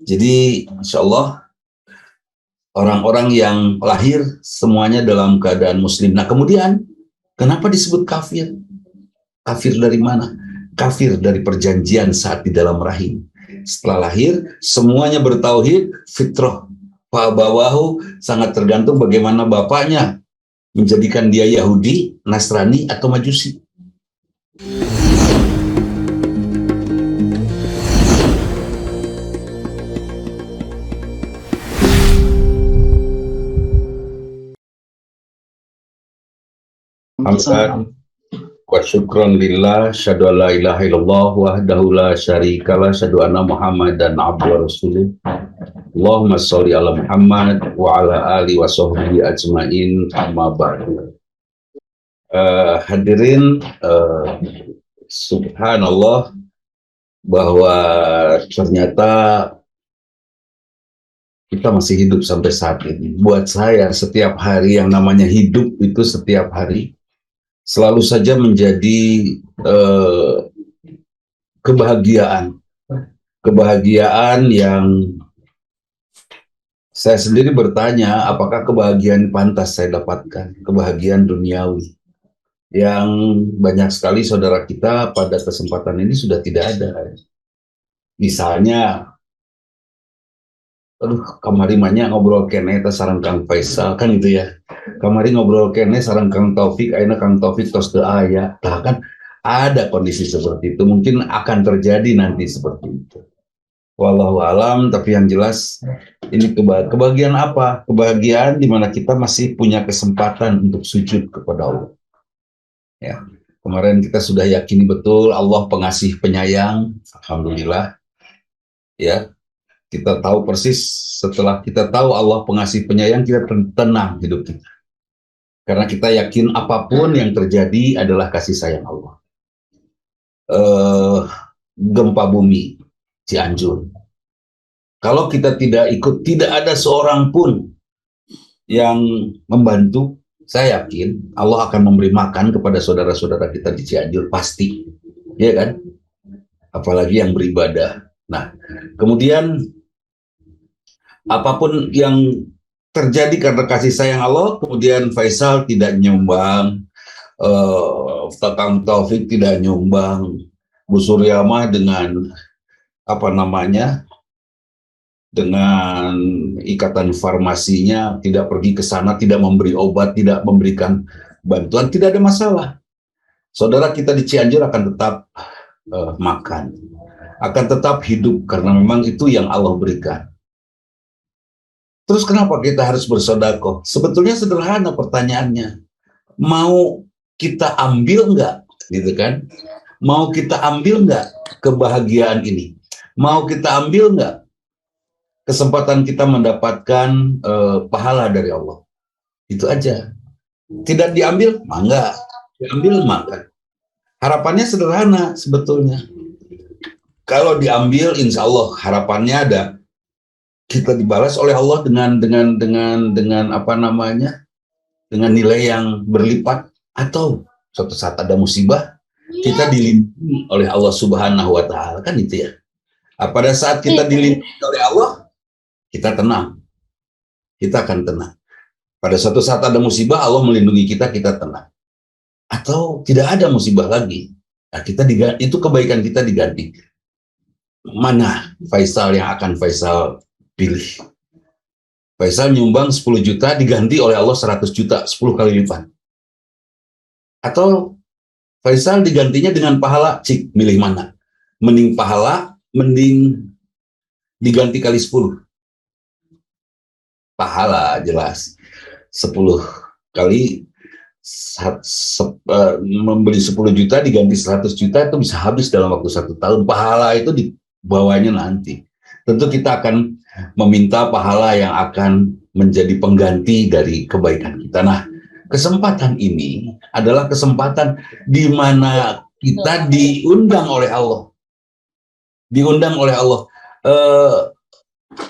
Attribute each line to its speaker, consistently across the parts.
Speaker 1: Jadi insya Allah orang-orang yang lahir semuanya dalam keadaan muslim. Nah kemudian kenapa disebut kafir? Kafir dari mana? Kafir dari perjanjian saat di dalam rahim. Setelah lahir semuanya bertauhid, fitrah. Fa'abawahu sangat tergantung bagaimana bapaknya menjadikan dia Yahudi, Nasrani, atau Majusi. Hamdan wa syukran lillah, syahadu an la ilaha illallah wahdahu la syarikalah, syahadu anna Muhammadan abduhu wa rasuluh. Allahumma sholli ala Muhammad wa ala ali wa sahbihi ajmain, amma ba'du. Hadirin, subhanallah bahwa ternyata kita masih hidup sampai saat ini. Buat saya setiap hari yang namanya hidup itu setiap hari selalu saja menjadi kebahagiaan yang saya sendiri bertanya, apakah kebahagiaan pantas saya dapatkan, kebahagiaan duniawi yang banyak sekali saudara kita pada kesempatan ini sudah tidak ada. Misalnya, kamari banyak ngobrol kene sareng Kang Faisal kan itu ya. Kamari ngobrol kene sareng Kang Taufik, ayeuna Kang Taufik tos teu aya. Nah, kan ada kondisi seperti itu, mungkin akan terjadi nanti seperti itu. Wallahu alam, tapi yang jelas ini kebahagiaan apa? Kebahagiaan di mana kita masih punya kesempatan untuk sujud kepada Allah. Ya, kemarin kita sudah yakini betul Allah pengasih penyayang, alhamdulillah. Ya, kita tahu persis setelah kita tahu Allah pengasih penyayang, kita tenang hidup kita. Karena kita yakin apapun yang terjadi adalah kasih sayang Allah. Gempa bumi Cianjur. Kalau kita tidak ikut, tidak ada seorang pun yang membantu, saya yakin Allah akan memberi makan kepada saudara-saudara kita di Cianjur, pasti. Ya kan? Apalagi yang beribadah. Nah, kemudian apapun yang terjadi karena kasih sayang Allah, kemudian Faisal tidak nyumbang, Kang Taufik tidak nyumbang, Bu Suryamah dengan dengan ikatan farmasinya tidak pergi ke sana, tidak memberi obat, tidak memberikan bantuan, tidak ada masalah. Saudara kita di Cianjur akan tetap makan, akan tetap hidup karena memang itu yang Allah berikan. Terus kenapa kita harus bersedekah? Sebetulnya sederhana pertanyaannya. Mau kita ambil nggak, gitu kan? Mau kita ambil nggak kebahagiaan ini? Mau kita ambil nggak kesempatan kita mendapatkan pahala dari Allah? Itu aja. Tidak diambil, enggak. Diambil, maka. Harapannya sederhana sebetulnya. Kalau diambil, insya Allah harapannya ada. Kita dibalas oleh Allah dengan dengan nilai yang berlipat, atau suatu saat ada musibah kita dilindungi oleh Allah Subhanahu wa Ta'ala, kan itu ya. Pada saat kita dilindungi oleh Allah, kita tenang, kita akan tenang. Pada suatu saat ada musibah, Allah melindungi kita, kita tenang. Atau tidak ada musibah lagi, nah, kita diganti, itu kebaikan kita diganti. Mana Faisal yang akan Faisal pilih? Faisal nyumbang 10 juta diganti oleh Allah 100 juta, 10 kali lipat. Atau Faisal digantinya dengan pahala, cik, milih mana? Mending pahala, mending diganti kali 10. Pahala jelas. 10 kali membeli 10 juta diganti 100 juta itu bisa habis dalam waktu 1 tahun. Pahala itu dibawanya nanti. Tentu kita akan meminta pahala yang akan menjadi pengganti dari kebaikan kita. Nah, kesempatan ini adalah kesempatan di mana kita diundang oleh Allah. Diundang oleh Allah.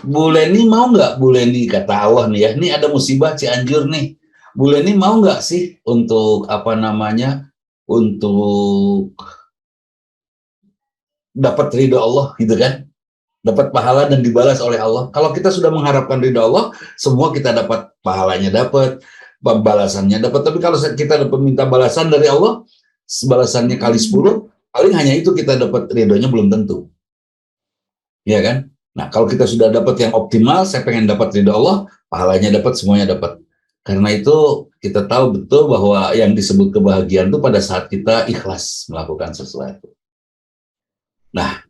Speaker 1: Bu Leni mau nggak, Bu Leni, kata Allah nih ya, ini ada musibah Cianjur nih. Bu Leni mau nggak sih untuk untuk dapat ridho Allah gitu kan? dapat pahala dan dibalas oleh Allah. Kalau kita sudah mengharapkan ridha Allah, semua kita dapat pahalanya, dapat balasannya dapat. Tapi kalau kita dapat minta balasan dari Allah, balasannya kali 10, paling hanya itu kita dapat, ridhonya belum tentu. Ya kan? Nah, kalau kita sudah dapat yang optimal, saya pengen dapat ridha Allah, pahalanya dapat, semuanya dapat. Karena itu kita tahu betul bahwa yang disebut kebahagiaan itu pada saat kita ikhlas melakukan sesuatu. Nah,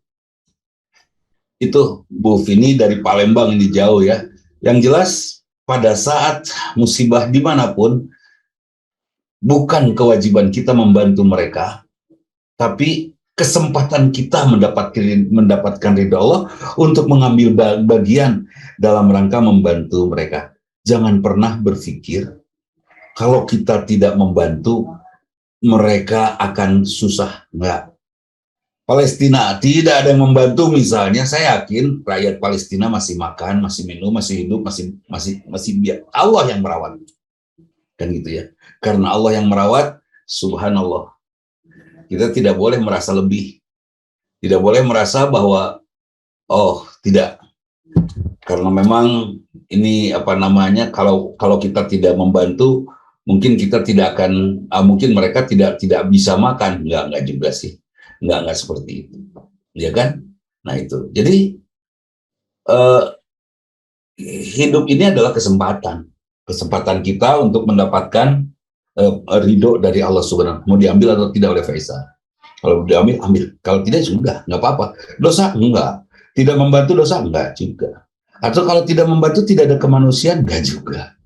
Speaker 1: itu Bu Vini dari Palembang, ini jauh ya. Yang jelas pada saat musibah dimanapun, bukan kewajiban kita membantu mereka, tapi kesempatan kita mendapatkan ridha Allah untuk mengambil bagian dalam rangka membantu mereka. Jangan pernah berpikir kalau kita tidak membantu mereka akan susah. Enggak. Palestina tidak ada yang membantu, misalnya, saya yakin rakyat Palestina masih makan, masih minum, masih hidup, masih biar Allah yang merawat, kan gitu ya. Karena Allah yang merawat, subhanallah. Kita tidak boleh merasa lebih, tidak boleh merasa bahwa oh tidak, karena memang ini apa namanya, kalau kita tidak membantu, mungkin kita tidak akan, mungkin mereka tidak bisa makan. Enggak juga sih, enggak seperti itu, ya kan? Nah itu, jadi eh, hidup ini adalah kesempatan kita untuk mendapatkan ridho dari Allah Subhanahu. Mau diambil atau tidak oleh Faisal? Kalau diambil, ambil. Kalau tidak, sudah, nggak apa-apa. Dosa? Enggak. Tidak membantu dosa? Enggak juga. Atau kalau tidak membantu, tidak ada kemanusiaan? Enggak juga.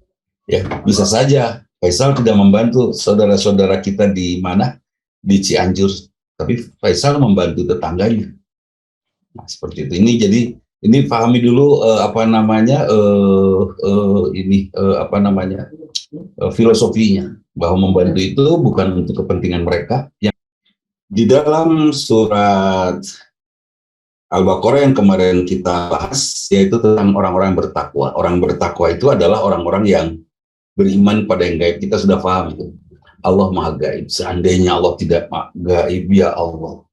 Speaker 1: Ya, bisa saja Faisal tidak membantu saudara-saudara kita di mana? Di Cianjur. Tapi Faisal membantu tetangganya. Nah, seperti itu. Ini pahami dulu filosofinya, bahwa membantu itu bukan untuk kepentingan mereka. Yang di dalam surat Al-Baqarah yang kemarin kita bahas, yaitu tentang orang-orang yang bertakwa. Orang bertakwa itu adalah orang-orang yang beriman pada yang gaib. Kita sudah paham itu. Allah maha gaib. Seandainya Allah tidak gaib, ya Allah.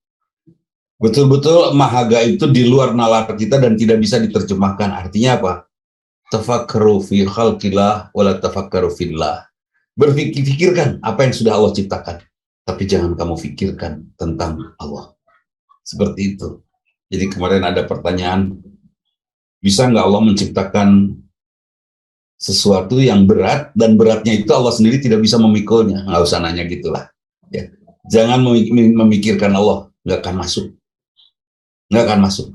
Speaker 1: Betul-betul maha gaib itu di luar nalar kita dan tidak bisa diterjemahkan. Artinya apa? Tafakkaru fi khalqillah wala tafakkaru fillah. Berpikirkan apa yang sudah Allah ciptakan, tapi jangan kamu pikirkan tentang Allah. Seperti itu. Jadi kemarin ada pertanyaan, bisa nggak Allah menciptakan sesuatu yang berat, dan beratnya itu Allah sendiri tidak bisa memikulnya? Nggak usah nanya gitulah. Ya. Jangan memikirkan Allah, nggak akan masuk. Nggak akan masuk.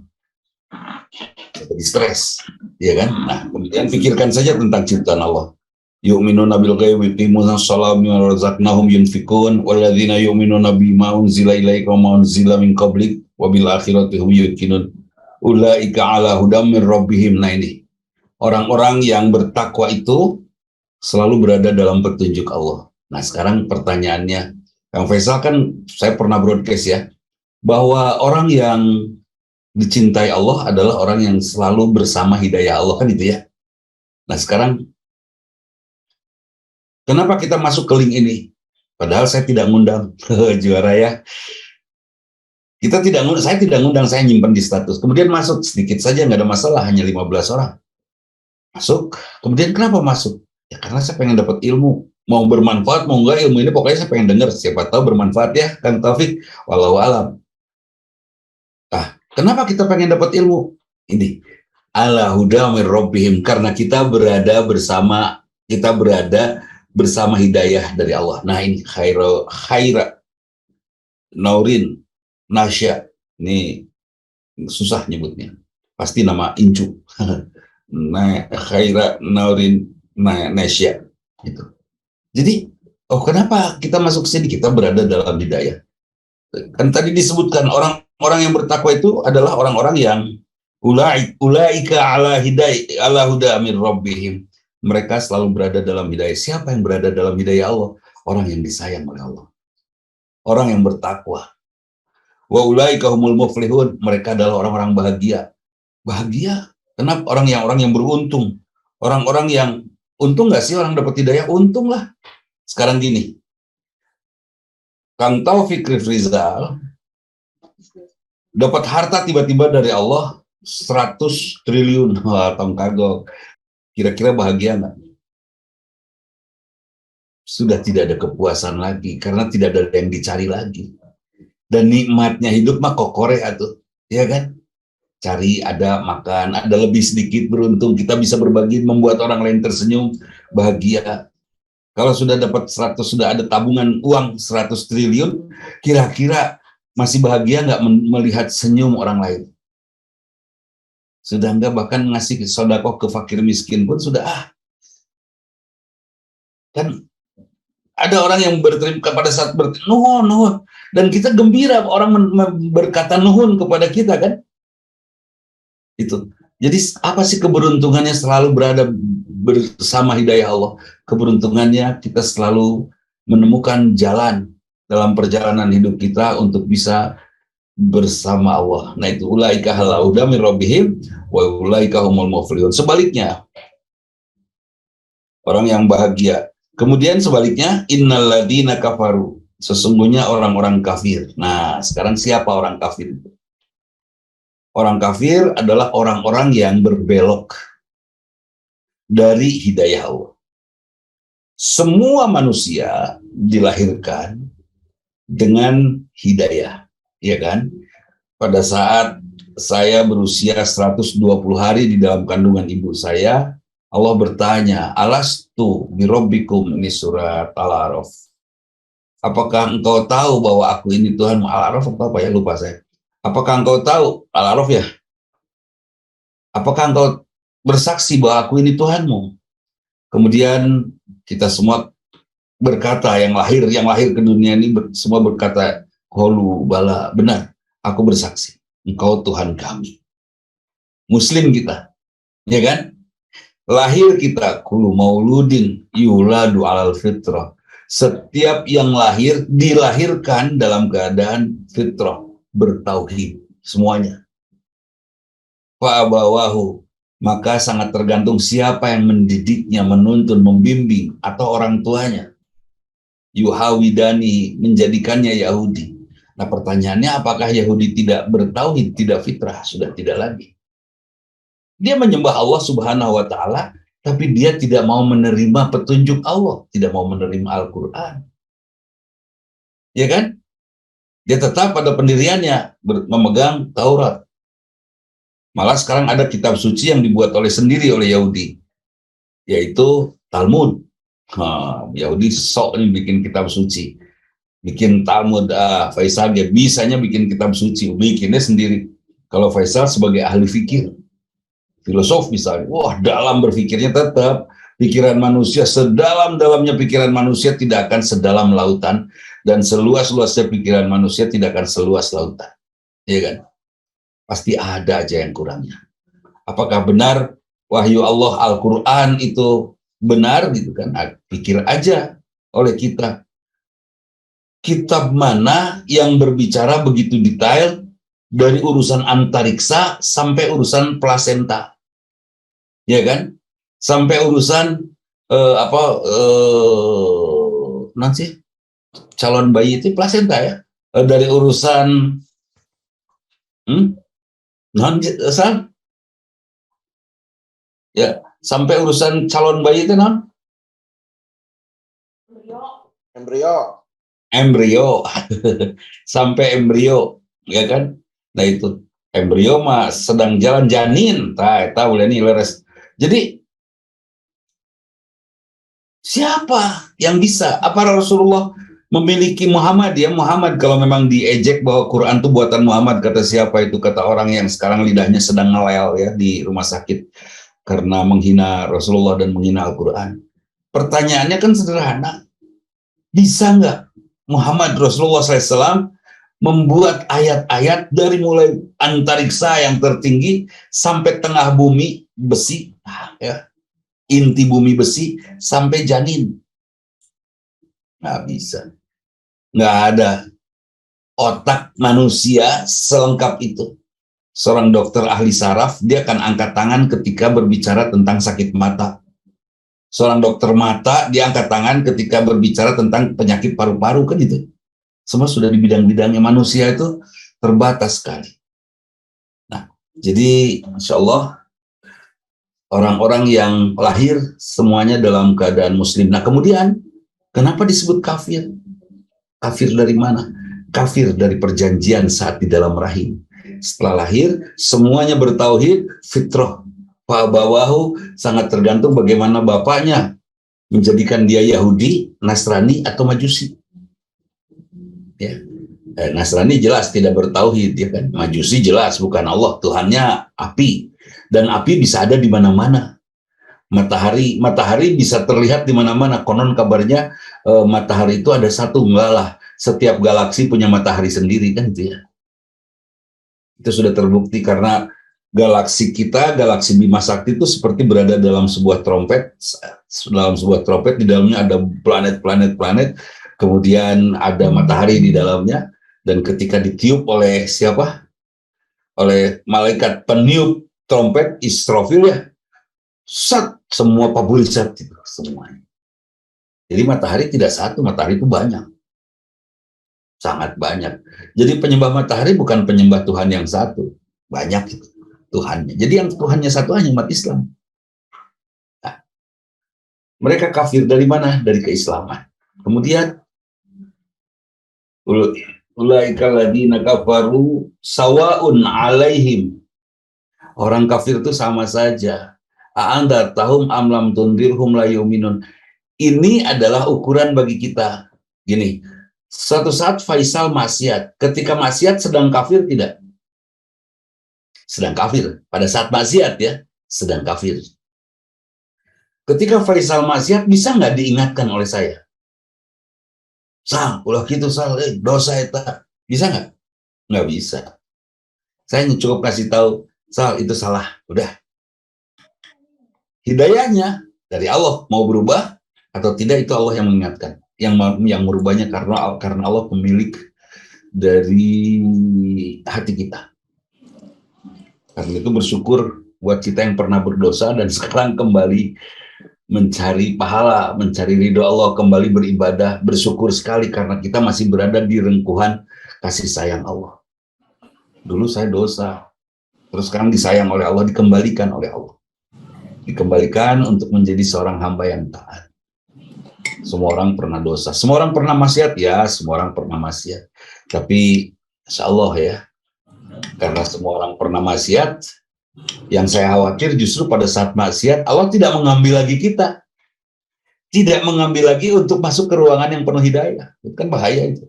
Speaker 1: Jadi stres, ya kan? Nah, kemudian pikirkan saja tentang ciptaan Allah. Yu'minuna bil ghaibi yuqimuna sholata wa razaqnahum yunfikun walladzina yu'minuna bima unzila ilaika wa ma unzila min qablik wa bil akhirati hum yuqinun ulaika ala hudam min rabbihim. Nah, ini orang-orang yang bertakwa itu selalu berada dalam petunjuk Allah. Nah, sekarang pertanyaannya, Kang Faisal, kan saya pernah broadcast ya, bahwa orang yang dicintai Allah adalah orang yang selalu bersama hidayah Allah, kan itu ya. Nah, sekarang kenapa kita masuk ke link ini? Padahal saya tidak ngundang. Juara ya. Saya tidak ngundang, saya nyimpan di status. Kemudian masuk sedikit saja, nggak ada masalah, hanya 15 orang. Masuk. Kemudian kenapa masuk? Ya karena saya pengen dapat ilmu. Mau bermanfaat, mau enggak, ilmu ini pokoknya saya pengen dengar. Siapa tahu bermanfaat ya, Kang Taufik. Wallahu alam. Nah, kenapa kita pengen dapat ilmu? Ini. Ala huda min rabbihim, karena kita berada bersama hidayah dari Allah. Nah, ini khaira naurin nasya. Ini susah nyebutnya. Pasti nama Incu. Nah, khaira naurin nasya gitu. Jadi, kenapa kita masuk ke sini? Kita berada dalam hidayah. Kan tadi disebutkan orang-orang yang bertakwa itu adalah orang-orang yang ulaika ala hidayah ala huda min rabbihim. Mereka selalu berada dalam hidayah. Siapa yang berada dalam hidayah Allah? Orang yang disayang oleh Allah. Orang yang bertakwa. Wa ulaika humul muflihun. Mereka adalah orang-orang bahagia. Bahagia. Kenapa? Orang yang beruntung. Orang-orang yang untung nggak sih orang dapat hidayah? Untung lah. Sekarang gini. Kang Taufik Rifrizal dapat harta tiba-tiba dari Allah, 100 triliun. Wah, tong kagok. Kira-kira bahagia nggak? Sudah tidak ada kepuasan lagi, karena tidak ada yang dicari lagi. Dan nikmatnya hidup mah kokore atuh, ya kan? Cari, ada, makan, ada lebih sedikit beruntung, kita bisa berbagi, membuat orang lain tersenyum, bahagia. Kalau sudah dapat 100, sudah ada tabungan uang 100 triliun, kira-kira masih bahagia nggak melihat senyum orang lain? Sudah enggak, bahkan ngasih sodakoh ke fakir miskin pun sudah, kan ada orang yang berterima pada saat nuhun, nuhun, dan kita gembira orang berkata nuhun kepada kita, kan? Itu. Jadi apa sih keberuntungannya selalu berada bersama hidayah Allah? Keberuntungannya kita selalu menemukan jalan dalam perjalanan hidup kita untuk bisa bersama Allah. Nah itu ulaika ala huda min rabbihim wa ulaika humul muflihun. Sebaliknya, orang yang bahagia. Kemudian sebaliknya, innalladzina kafaru. Sesungguhnya orang-orang kafir. Nah, sekarang siapa orang kafir itu? Orang kafir adalah orang-orang yang berbelok dari hidayah Allah. Semua manusia dilahirkan dengan hidayah, ya kan? Pada saat saya berusia 120 hari di dalam kandungan ibu saya, Allah bertanya, alastu birobbikum, ini surat Al-A'raf. Apakah engkau tahu bahwa aku ini Tuhan? Al-A'raf apa ya, lupa saya. Apakah engkau tahu, Al-A'raf ya? Apakah engkau bersaksi bahwa aku ini Tuhanmu? Kemudian kita semua berkata, yang lahir ke dunia ini semua berkata, qalu bala, benar, aku bersaksi, engkau Tuhan kami. Muslim kita, ya kan? Lahir kita, kullu mauludin yuladu alal fitrah. Setiap yang lahir dilahirkan dalam keadaan fitrah, bertauhid semuanya. Fa'abawahu, maka sangat tergantung siapa yang mendidiknya, menuntun, membimbing, atau orang tuanya. Yuhawidani, menjadikannya Yahudi. Nah pertanyaannya, apakah Yahudi tidak bertauhid, tidak fitrah? Sudah tidak lagi. Dia menyembah Allah Subhanahu wa Ta'ala, tapi dia tidak mau menerima petunjuk Allah, tidak mau menerima Al-Quran. Ya kan? Dia tetap pada pendiriannya, memegang Taurat. Malah sekarang ada kitab suci yang dibuat sendiri oleh Yahudi, yaitu Talmud. Yahudi sok nih bikin kitab suci, bikin Talmud. Faisal dia bisanya bikin kitab suci, bikinnya sendiri. Kalau Faisal sebagai ahli fikir, filosof misalnya, wah dalam berpikirnya tetap pikiran manusia, sedalam-dalamnya pikiran manusia tidak akan sedalam lautan, dan seluas-luasnya pikiran manusia tidak akan seluas lautan, ya kan? Pasti ada aja yang kurangnya. Apakah benar wahyu Allah Al-Quran itu benar gitu kan? Pikir aja oleh kita. Kitab mana yang berbicara begitu detail dari urusan antariksa sampai urusan plasenta, ya kan? Sampai urusan nanti calon bayi itu plasenta ya. Dari urusan ya, sampai urusan calon bayi itu embrio sampai embrio, ya kan? Nah itu embrio mah sedang jalan janin, tahu ini leres. Jadi siapa yang bisa? Apa Rasulullah memiliki Muhammad? Ya Muhammad, kalau memang diejek bahwa Quran itu buatan Muhammad, kata siapa itu? Kata orang yang sekarang lidahnya sedang ngelel ya di rumah sakit karena menghina Rasulullah dan menghina Al-Quran. Pertanyaannya kan sederhana, bisa nggak Muhammad Rasulullah SAW membuat ayat-ayat dari mulai antariksa yang tertinggi sampai tengah bumi besi, ya, inti bumi besi sampai janin? Nggak bisa. Nggak ada otak manusia selengkap itu. Seorang dokter ahli saraf, dia akan angkat tangan ketika berbicara tentang sakit mata. Seorang dokter mata, dia angkat tangan ketika berbicara tentang penyakit paru-paru, kan itu. Semua sudah di bidang-bidangnya. Manusia itu terbatas sekali. Nah, Jadi insya Allah orang-orang yang lahir semuanya dalam keadaan muslim. Nah kemudian kenapa disebut kafir? Kafir dari mana? Kafir dari perjanjian saat di dalam rahim. Setelah lahir semuanya bertauhid, fitrah. Pak bawahu sangat tergantung bagaimana bapaknya menjadikan dia Yahudi, Nasrani atau Majusi. Ya. Nasrani jelas tidak bertauhid, ya kan? Majusi jelas bukan Allah, Tuhannya api, dan api bisa ada di mana-mana. Matahari bisa terlihat di mana-mana. Konon kabarnya matahari itu ada satu, enggak lah. Setiap galaksi punya matahari sendiri kan itu ya. Itu sudah terbukti karena galaksi kita, galaksi Bima Sakti itu seperti berada dalam sebuah trompet. Dalam sebuah trompet di dalamnya ada planet-planet, kemudian ada matahari di dalamnya. Dan ketika ditiup oleh siapa? Oleh malaikat peniup trompet Israfil ya, semua publisat itu semuanya. Jadi matahari tidak satu, matahari itu banyak. Sangat banyak. Jadi penyembah matahari bukan penyembah Tuhan yang satu. Banyak itu Tuhannya. Jadi yang Tuhannya satu hanya umat Islam. Nah, mereka kafir dari mana? Dari keislaman. Kemudian ulaika alladziina kafaru sawaun alaihim. Orang kafir itu sama saja. A'anda tahum amlam tundirhum la yu'minun. Ini adalah ukuran bagi kita. Gini, suatu saat Faisal maksiat. Ketika maksiat sedang kafir tidak? Sedang kafir. Pada saat maksiat ya, sedang kafir. Ketika Faisal maksiat bisa nggak diingatkan oleh saya? Sal, ulah gitu Sal, dosa itu. Bisa nggak? Nggak bisa. Saya cukup kasih tahu, Sal itu salah, udah. Hidayahnya dari Allah, mau berubah atau tidak itu Allah yang mengingatkan. Yang merubahnya karena Allah pemilik dari hati kita. Karena itu bersyukur buat kita yang pernah berdosa dan sekarang kembali mencari pahala, mencari ridho Allah, kembali beribadah, bersyukur sekali karena kita masih berada di rengkuhan kasih sayang Allah. Dulu saya dosa, terus sekarang disayang oleh Allah, dikembalikan oleh Allah. Dikembalikan untuk menjadi seorang hamba yang taat. Semua orang pernah dosa, semua orang pernah maksiat ya, semua orang pernah maksiat. Tapi insya Allah ya, karena semua orang pernah maksiat, yang saya khawatir justru pada saat maksiat Allah tidak mengambil lagi kita, tidak mengambil lagi untuk masuk ke ruangan yang penuh hidayah. Itu kan bahaya itu.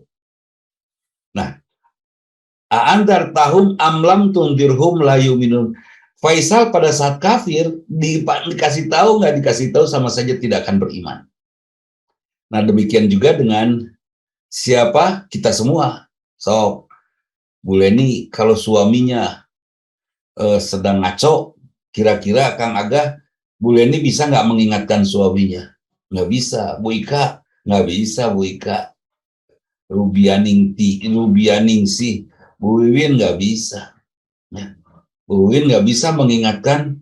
Speaker 1: Nah, antar tahum amlam tundirhum la yu'minun. Faisal pada saat kafir dikasih tahu nggak dikasih tahu sama saja tidak akan beriman. Nah demikian juga dengan siapa kita semua. So Bu Leni kalau suaminya sedang ngaco, kira-kira Kang Agah, Bu Leni bisa nggak mengingatkan suaminya? Nggak bisa. Bu Ika, nggak bisa Bu Ika. Rubianingsih, Bu Wiwin nggak bisa. Ya. Bu Wiwin nggak bisa mengingatkan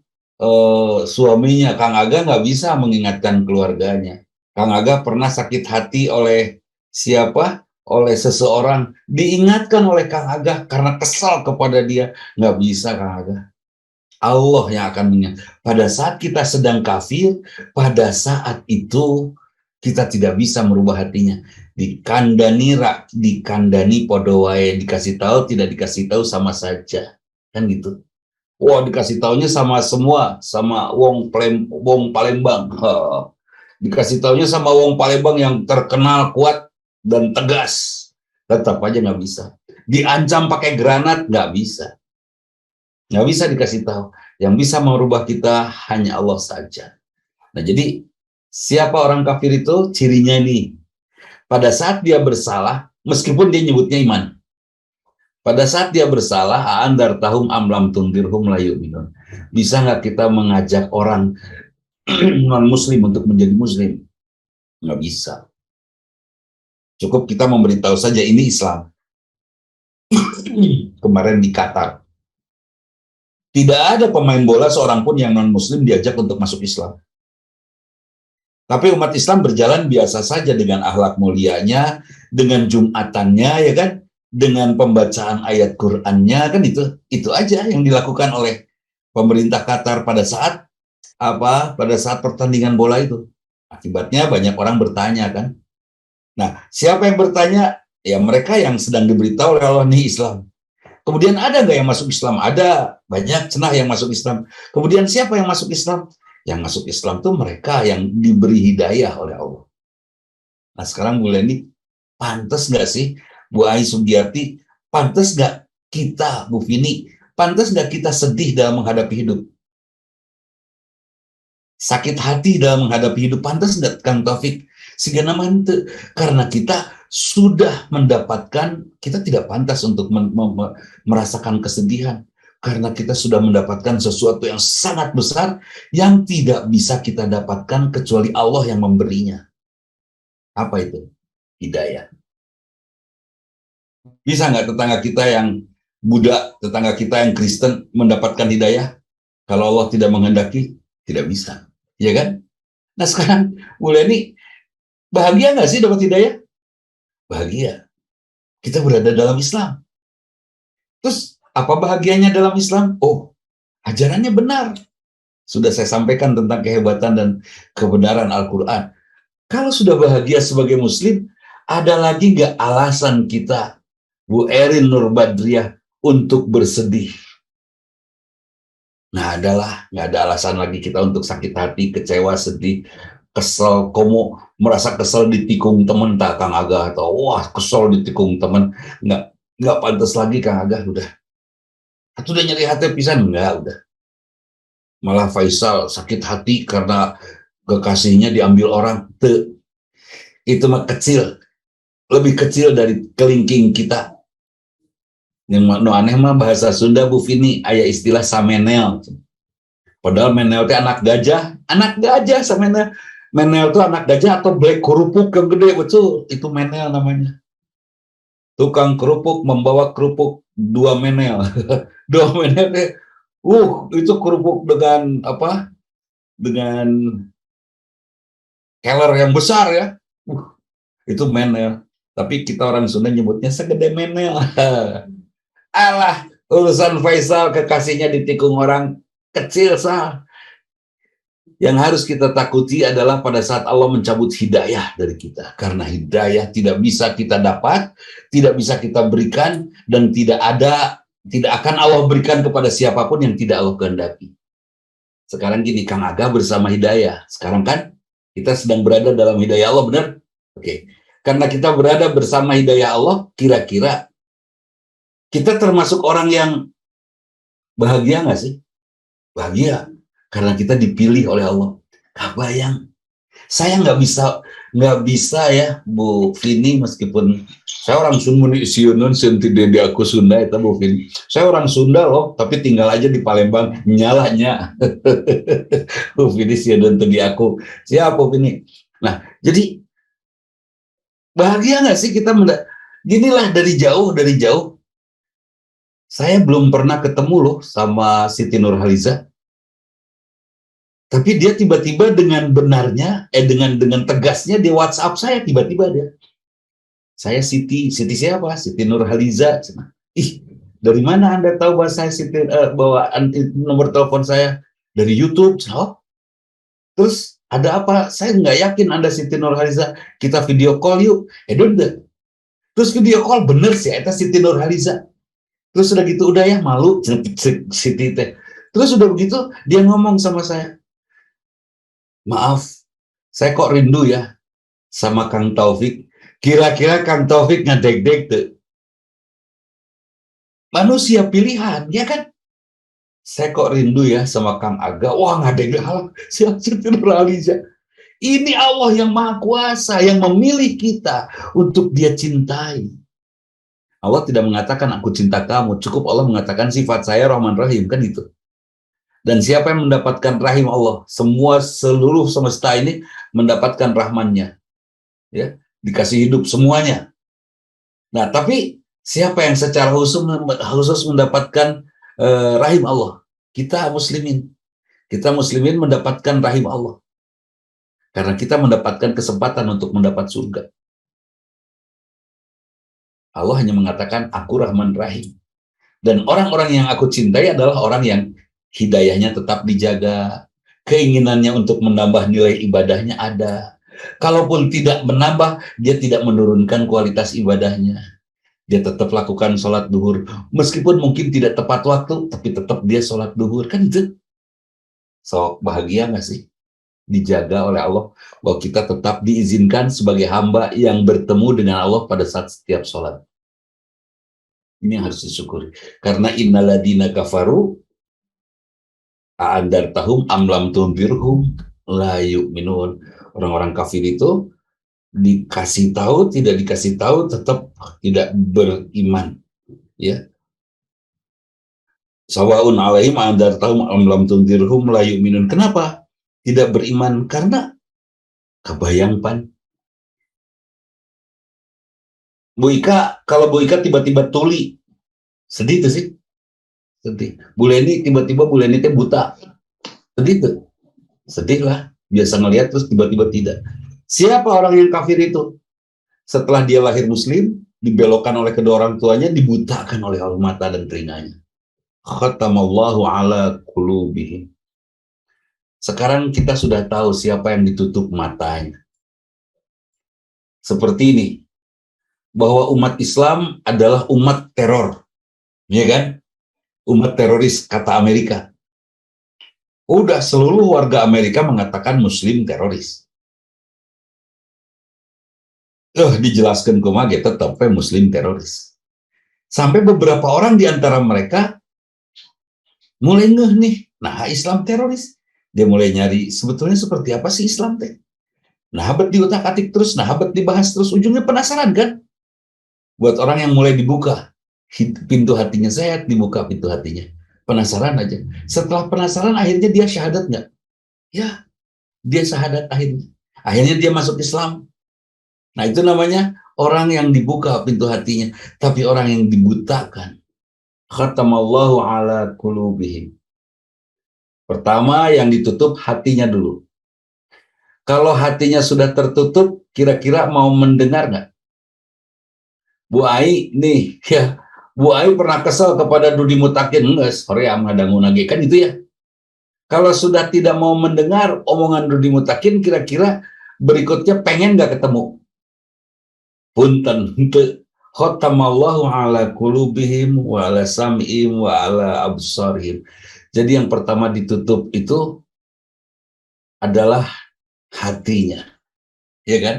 Speaker 1: suaminya. Kang Agah nggak bisa mengingatkan keluarganya. Kang Agah pernah sakit hati oleh siapa? Oleh seseorang, diingatkan oleh Kang Agah karena kesal kepada dia. Nggak bisa Kang Agah. Allah yang akan mengingat. Pada saat kita sedang kafir, pada saat itu kita tidak bisa merubah hatinya. Dikandani podowae, dikasih tahu tidak dikasih tahu sama saja, kan gitu. Wah dikasih taunya sama semua, sama Wong Palembang. Dikasih taunya sama Wong Palembang yang terkenal kuat dan tegas, tetap aja nggak bisa. Diancam pakai granat nggak bisa. Nggak bisa dikasih tahu. Yang bisa merubah kita hanya Allah saja. Nah jadi siapa orang kafir itu? Cirinya nih. Pada saat dia bersalah, meskipun dia nyebutnya iman. Pada saat dia bersalah, andar tahum amlam tundirhum la yu'minun. Bisa nggak kita mengajak orang non-muslim untuk menjadi muslim? Nggak bisa. Cukup kita memberitahu saja ini Islam. Kemarin di Qatar. Tidak ada pemain bola seorang pun yang non-muslim diajak untuk masuk Islam. Tapi umat Islam berjalan biasa saja dengan akhlak mulianya, dengan jumatannya, ya kan? dengan pembacaan ayat Qur'annya, kan itu aja yang dilakukan oleh pemerintah Qatar pada saat pertandingan bola itu. Akibatnya banyak orang bertanya kan. Nah, siapa yang bertanya? Ya mereka yang sedang diberitahu oleh Allah nih Islam. Kemudian ada nggak yang masuk Islam? Ada, banyak cenah yang masuk Islam. Kemudian siapa yang masuk Islam? Yang masuk Islam tuh mereka yang diberi hidayah oleh Allah. Nah sekarang Bu Leni, pantas nggak sih Bu Ai Sugiarti, pantas nggak kita, Bu Vini, pantas nggak kita sedih dalam menghadapi hidup? Sakit hati dalam menghadapi hidup, pantas nggak Kang Taufik? Sehingga namanya karena kita sudah mendapatkan, kita tidak pantas untuk merasakan kesedihan. Karena kita sudah mendapatkan sesuatu yang sangat besar yang tidak bisa kita dapatkan kecuali Allah yang memberinya. Apa itu? Hidayah. Bisa nggak tetangga kita yang Buddha, tetangga kita yang Kristen mendapatkan hidayah? Kalau Allah tidak menghendaki, tidak bisa. Ya kan? Nah sekarang, Bu Leni, bahagia nggak sih dapat hidayah? Bahagia. Kita berada dalam Islam. Terus, apa bahagianya dalam Islam? Oh, ajarannya benar. Sudah saya sampaikan tentang kehebatan dan kebenaran Al-Quran. Kalau sudah bahagia sebagai Muslim, ada lagi nggak alasan kita, Bu Erin Nurbadriah, untuk bersedih? Nggak ada alasan lagi kita untuk sakit hati, kecewa, sedih, kesel. Kamu merasa kesel ditikung temen tak Kang Agah, atau wah kesel ditikung temen, nggak pantas lagi Kang Agah, udah. Atau udah nyeri hati pisan, nggak, udah. Malah Faisal sakit hati karena kekasihnya diambil orang. Itu mah kecil, lebih kecil dari kelingking kita. Yang no aneh mah bahasa Sunda Bu Vini, aya istilah samenel. Padahal menel itu anak gajah samenel. Menel itu anak gajah atau black kerupuk yang gede, betul. Itu menel namanya. Tukang kerupuk membawa kerupuk dua menel. Dua menel itu kerupuk dengan apa? Dengan keler yang besar ya. Itu menel. Tapi kita orang Sunda nyebutnya segede menel. Alah, urusan Faisal kekasihnya ditikung orang kecil sah. Yang harus kita takuti adalah pada saat Allah mencabut hidayah dari kita. Karena hidayah tidak bisa kita dapat, tidak bisa kita berikan, dan tidak akan Allah berikan kepada siapapun yang tidak Allah kehendaki. Sekarang gini, Kang Aga bersama hidayah. Sekarang kan kita sedang berada dalam hidayah Allah, benar? Oke. Karena kita berada bersama hidayah Allah, kira-kira kita termasuk orang yang bahagia nggak sih? Bahagia. Karena kita dipilih oleh Allah. Kabayang. Saya nggak bisa ya Bu Vini, meskipun saya orang Sunda, Sionun di aku Sunda itu Bu Vini. Saya orang Sunda loh, tapi tinggal aja di Palembang, nyalanya. Bu Vini Sionun di aku. Siapa Bu Vini? Nah, jadi bahagia nggak sih kita ginilah dari jauh. Saya belum pernah ketemu loh sama Siti Nurhaliza. Tapi dia tiba-tiba dengan benarnya, dengan tegasnya di WhatsApp saya, tiba-tiba dia. Saya Siti siapa? Siti Nurhaliza. Ih, dari mana Anda tahu bahwa saya Siti, bahwa nomor telepon saya? Dari YouTube. Oh. Terus ada apa? Saya nggak yakin Anda Siti Nurhaliza. Kita video call yuk. Udah. Terus video call bener sih, itu Siti Nurhaliza. Terus udah gitu, udah ya malu Siti teh. Terus udah begitu dia ngomong sama saya, maaf, saya kok rindu ya sama Kang Taufik. Kira-kira Kang Taufik ngedek-dek tuh. Manusia pilihan, ya kan? Saya kok rindu ya sama Kang Aga. Wah, ngadek hal siapa Nurhaliza. Ini Allah yang Maha Kuasa yang memilih kita untuk Dia cintai. Allah tidak mengatakan aku cinta kamu, cukup Allah mengatakan sifat saya Rahman Rahim, kan itu. Dan siapa yang mendapatkan rahim Allah? Seluruh semesta ini mendapatkan rahmannya. Ya, dikasih hidup semuanya. Nah, tapi siapa yang secara khusus mendapatkan rahim Allah? Kita muslimin. Kita muslimin mendapatkan rahim Allah. Karena kita mendapatkan kesempatan untuk mendapat surga. Allah hanya mengatakan, aku Rahman Rahim. Dan orang-orang yang aku cintai adalah orang yang hidayahnya tetap dijaga, keinginannya untuk menambah nilai ibadahnya ada. Kalaupun tidak menambah, dia tidak menurunkan kualitas ibadahnya. Dia tetap lakukan sholat duhur. Meskipun mungkin tidak tepat waktu, tapi tetap dia sholat duhur. Kan itu. So, bahagia nggak sih? Dijaga oleh Allah. Bahwa kita tetap diizinkan sebagai hamba yang bertemu dengan Allah pada saat setiap sholat. Ini yang harus disyukuri. Karena innaladina kafaru a'andartahum amlam tundirhum la yu'minun. Orang-orang kafir itu dikasih tahu, tidak dikasih tahu, tetap tidak beriman. Ya. Sawaun alaihim a'andartahum amlam tundirhum la yu'minun. Kenapa tidak beriman? Karena kebayang pan. Bu Ika, kalau Bu Ika tiba-tiba tuli, sedih tuh sih. Sedih. Bu Leni tiba-tiba Bu Leni teh buta. Sedih tuh. Sedih lah. Biasa ngelihat terus tiba-tiba tidak. Siapa orang yang kafir itu? Setelah dia lahir muslim, dibelokkan oleh kedua orang tuanya, dibutakan oleh Allah mata dan telinganya. Khatamallahu ala qulubihim. Sekarang kita sudah tahu siapa yang ditutup matanya. Seperti ini. Bahwa umat Islam adalah umat teror. Ya kan? Umat teroris, kata Amerika. Udah seluruh warga Amerika mengatakan muslim teroris. Dijelaskan kumage tetap muslim teroris. Sampai beberapa orang di antara mereka mulai ngeh nih, nah Islam teroris. Dia mulai nyari sebetulnya seperti apa sih Islam teh. Nah habat diutak-atik terus, nah habat dibahas terus, ujungnya penasaran kan? Buat orang yang mulai dibuka pintu hatinya, saya dibuka pintu hatinya. Penasaran aja. Setelah penasaran akhirnya dia syahadat nggak? Ya, dia syahadat akhirnya. Akhirnya dia masuk Islam. Nah itu namanya orang yang dibuka pintu hatinya. Tapi orang yang dibutakan. Khatamallahu ala qulubihim. Pertama yang ditutup hatinya dulu. Kalau hatinya sudah tertutup, kira-kira mau mendengar nggak? Bu Ai nih, ya Bu Ai pernah kesal kepada Dudi Mutakin, enggak, sorry ngadangun lagi, kan itu ya. Kalau sudah tidak mau mendengar omongan Dudi Mutakin, kira-kira berikutnya pengen nggak ketemu? Punten, khotamallahu ala qulubihim wa ala sam'im wa ala absarihim. Jadi yang pertama ditutup itu adalah hatinya. Ya kan?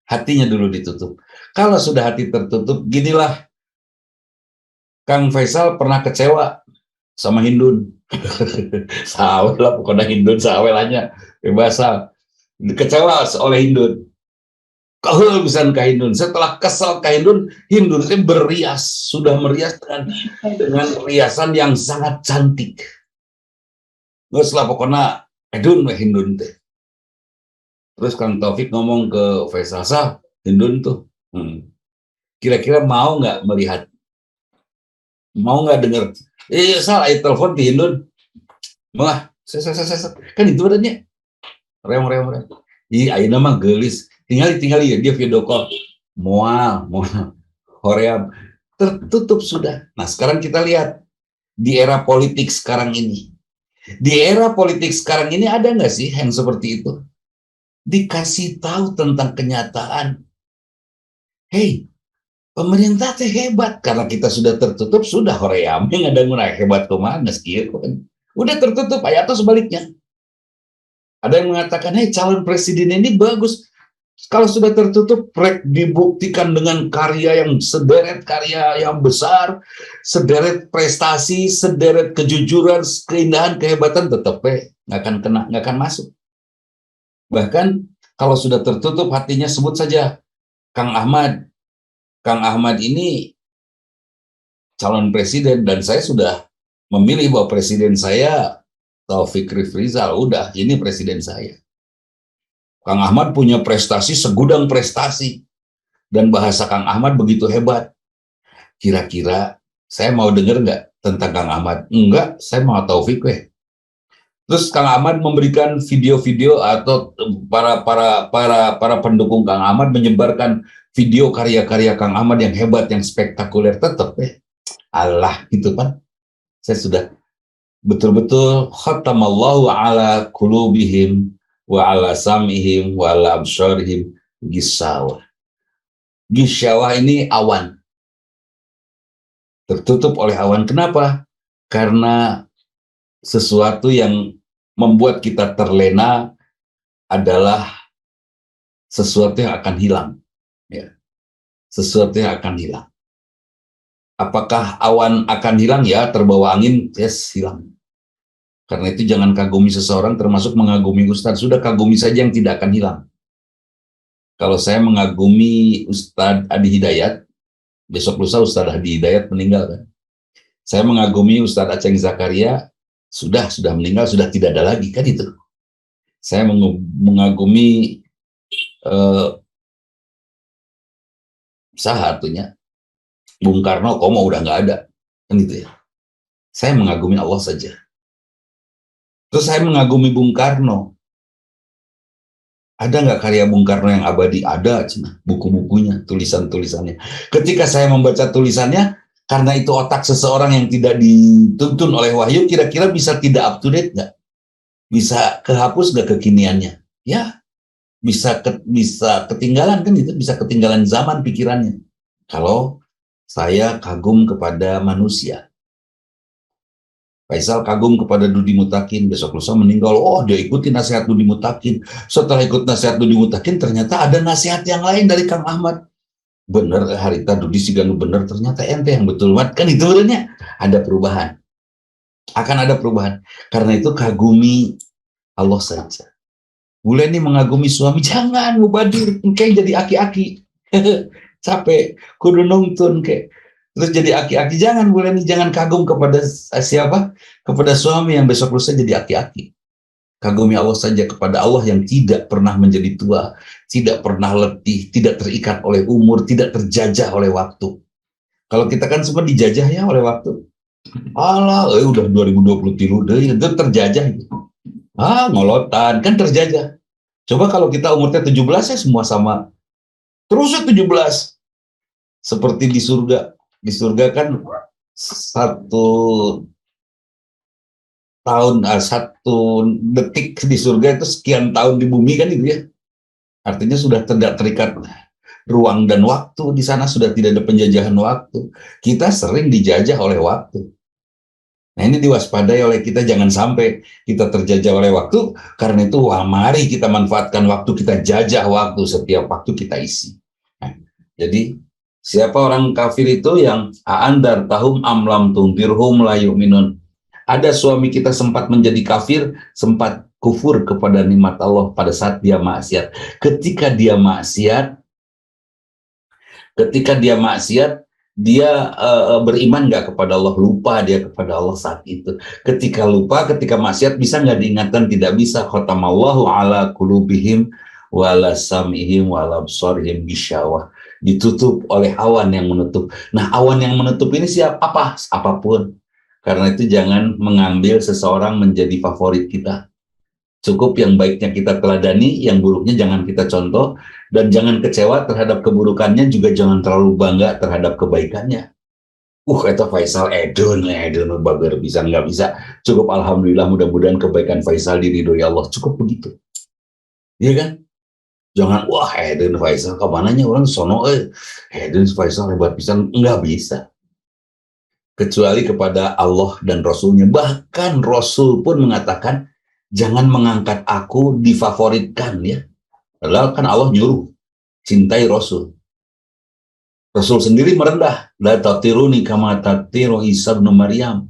Speaker 1: Hatinya dulu ditutup. Kalau sudah hati tertutup, ginilah Kang Faisal pernah kecewa sama Hindun. Sawel lah, pokoknya Hindun sawelanya. Bahasa kecewa oleh Hindun. Kahul pisan ka Hindun. Setelah kesal ka Hindun, Hindun itu berias. Sudah merias dengan riasan yang sangat cantik. Nggak setelah pokoknya Edun Hindun teh. Terus Kang Taufik ngomong ke Faisal, Sah, Hindun tuh. Kira-kira mau nggak melihat? Mau nggak dengar? Salah telepon di Hindun. Mah, kan itu badannya. Reong. Iya, ayeuna mah gelis. Tinggal ya dia video call. Mual. Hoream. Tertutup sudah. Nah, sekarang kita lihat di era politik sekarang ini. Di era politik sekarang ini ada nggak sih yang seperti itu? Dikasih tahu tentang kenyataan. Hei, pemerintah teh hebat karena kita sudah tertutup, sudah hoream yang ada nguna hebat kemana sekian udah tertutup ayat atau sebaliknya. Ada yang mengatakan, hei calon presiden ini bagus. Kalau sudah tertutup, dibuktikan dengan karya yang sederet, karya yang besar, sederet prestasi, sederet kejujuran, keindahan, kehebatan, tetap nggak akan kena, nggak akan masuk. Bahkan kalau sudah tertutup hatinya, sebut saja Kang Ahmad. Kang Ahmad ini calon presiden dan saya sudah memilih bahwa presiden saya Taufik Rifrizal, udah ini presiden saya. Kang Ahmad punya prestasi, segudang prestasi. Dan bahasa Kang Ahmad begitu hebat. Kira-kira saya mau dengar nggak tentang Kang Ahmad? Enggak, saya mau Taufik weh. Terus Kang Ahmad memberikan video-video atau para pendukung Kang Ahmad menyebarkan video karya-karya Kang Ahmad yang hebat, yang spektakuler, tetap Allah gitu kan. Saya sudah betul-betul khatamallahu ala qulubihim wa ala sam'ihim wa ala absarihim gisawah. Gisawah ini awan, tertutup oleh awan. Kenapa? Karena sesuatu yang membuat kita terlena adalah sesuatu yang akan hilang. Ya. Sesuatu yang akan hilang. Apakah awan akan hilang? Ya, terbawa angin, yes, hilang. Karena itu jangan kagumi seseorang, termasuk mengagumi Ustadz. Sudah kagumi saja yang tidak akan hilang. Kalau saya mengagumi Ustadz Adi Hidayat, besok lusa Ustadz Adi Hidayat meninggal kan. Saya mengagumi Ustadz Aceng Zakaria, sudah meninggal, sudah tidak ada lagi kan itu. Saya mengagumi satunya Bung Karno, komo udah nggak ada kan gitu ya. Saya mengagumi Allah saja. Terus saya mengagumi Bung Karno. Ada nggak karya Bung Karno yang abadi? Ada, buku-bukunya, tulisan-tulisannya. Ketika saya membaca tulisannya, karena itu otak seseorang yang tidak dituntun oleh wahyu, kira-kira bisa tidak up to date nggak? Bisa kehapus nggak kekiniannya? Ya, bisa ketinggalan kan itu, bisa ketinggalan zaman pikirannya. Kalau saya kagum kepada manusia, Faisal kagum kepada Dudi Mutakin, besok lusa meninggal, oh dia ikuti nasihat Dudi Mutakin. Setelah ikut nasihat Dudi Mutakin, ternyata ada nasihat yang lain dari Kang Ahmad. Bener, Harita Dudi Siganu bener, ternyata ente yang betul. Kan itu benernya, ada perubahan. Akan ada perubahan. Karena itu kagumi Allah saja. Mulai nih mengagumi suami, jangan mubadir, kayak jadi aki-aki. Capek, kudu nonton kayak. Terus jadi aki-aki, jangan boleh nih, jangan kagum kepada siapa? Kepada suami yang besok lusa jadi aki-aki. Kagumi Allah saja, kepada Allah yang tidak pernah menjadi tua, tidak pernah letih, tidak terikat oleh umur, tidak terjajah oleh waktu. Kalau kita kan semua dijajah ya oleh waktu. Alah, udah 2023 deh, itu terjajah. Ngolotan, kan terjajah. Coba kalau kita umurnya 17 ya semua sama. Terusnya 17. Seperti di surga. Di surga kan 1 detik di surga itu sekian tahun di bumi kan itu ya. Artinya sudah tidak terikat ruang dan waktu di sana, sudah tidak ada penjajahan waktu. Kita sering dijajah oleh waktu. Nah ini diwaspadai oleh kita, jangan sampai kita terjajah oleh waktu. Karena itu mari kita manfaatkan waktu, kita jajah waktu, setiap waktu kita isi. Nah, jadi siapa orang kafir itu yang aandar tahum amlam tuntirhum la yu'minun. Ada suami kita sempat menjadi kafir, sempat kufur kepada nikmat Allah pada saat dia maksiat. Ketika dia maksiat, dia beriman nggak kepada Allah, lupa dia kepada Allah saat itu. Ketika lupa, ketika maksiat, bisa nggak diingatkan? Tidak bisa. Khatamallahu ala qulubihim wala sam'ihim wala absarihim bisyawah. Ditutup oleh awan yang menutup. Nah, awan yang menutup ini siapa? Apapun. Karena itu jangan mengambil seseorang menjadi favorit kita. Cukup yang baiknya kita teladani, yang buruknya jangan kita contoh, dan jangan kecewa terhadap keburukannya, juga jangan terlalu bangga terhadap kebaikannya. Itu Faisal Edun bager bisa nggak bisa. Cukup alhamdulillah, mudah-mudahan kebaikan Faisal diridhoi Allah. Cukup begitu. Iya kan? Jangan, wah Eden Faisal kemananya orang sono, Eden Faisal hebat pisan, nggak bisa. Kecuali kepada Allah dan Rasulnya. Bahkan Rasul pun mengatakan, jangan mengangkat aku difavoritkan ya. Padahal kan Allah nyuruh, cintai Rasul. Rasul sendiri merendah, la tatiruni kama tatiru Isa bin Maryam.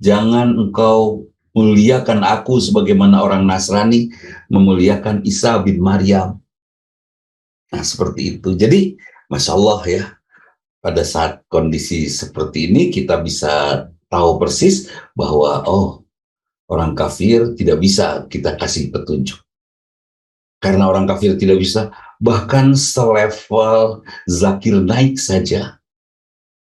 Speaker 1: Jangan engkau muliakan aku sebagaimana orang Nasrani memuliakan Isa bin Maryam. Nah, seperti itu. Jadi, Masya Allah ya, pada saat kondisi seperti ini, kita bisa tahu persis bahwa, orang kafir tidak bisa kita kasih petunjuk. Karena orang kafir tidak bisa, bahkan selevel Zakir Naik saja,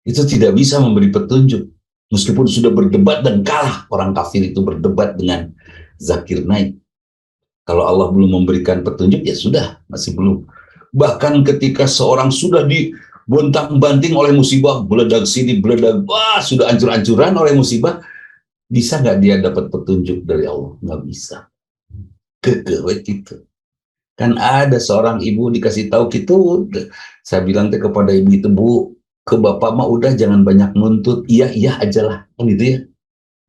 Speaker 1: itu tidak bisa memberi petunjuk. Meskipun sudah berdebat dan kalah, orang kafir itu berdebat dengan Zakir Naik. Kalau Allah belum memberikan petunjuk, ya sudah, masih belum. Bahkan ketika seorang sudah dibontang-banting oleh musibah, beledak sini, beledak, wah sudah ancur-ancuran oleh musibah, bisa nggak dia dapat petunjuk dari Allah? Nggak bisa. Kekeh gitu. Kan ada seorang ibu dikasih tahu gitu, saya bilang teh kepada ibu itu, Bu, ke bapak mah udah jangan banyak nuntut, iya iya aja lah, kan gitu ya.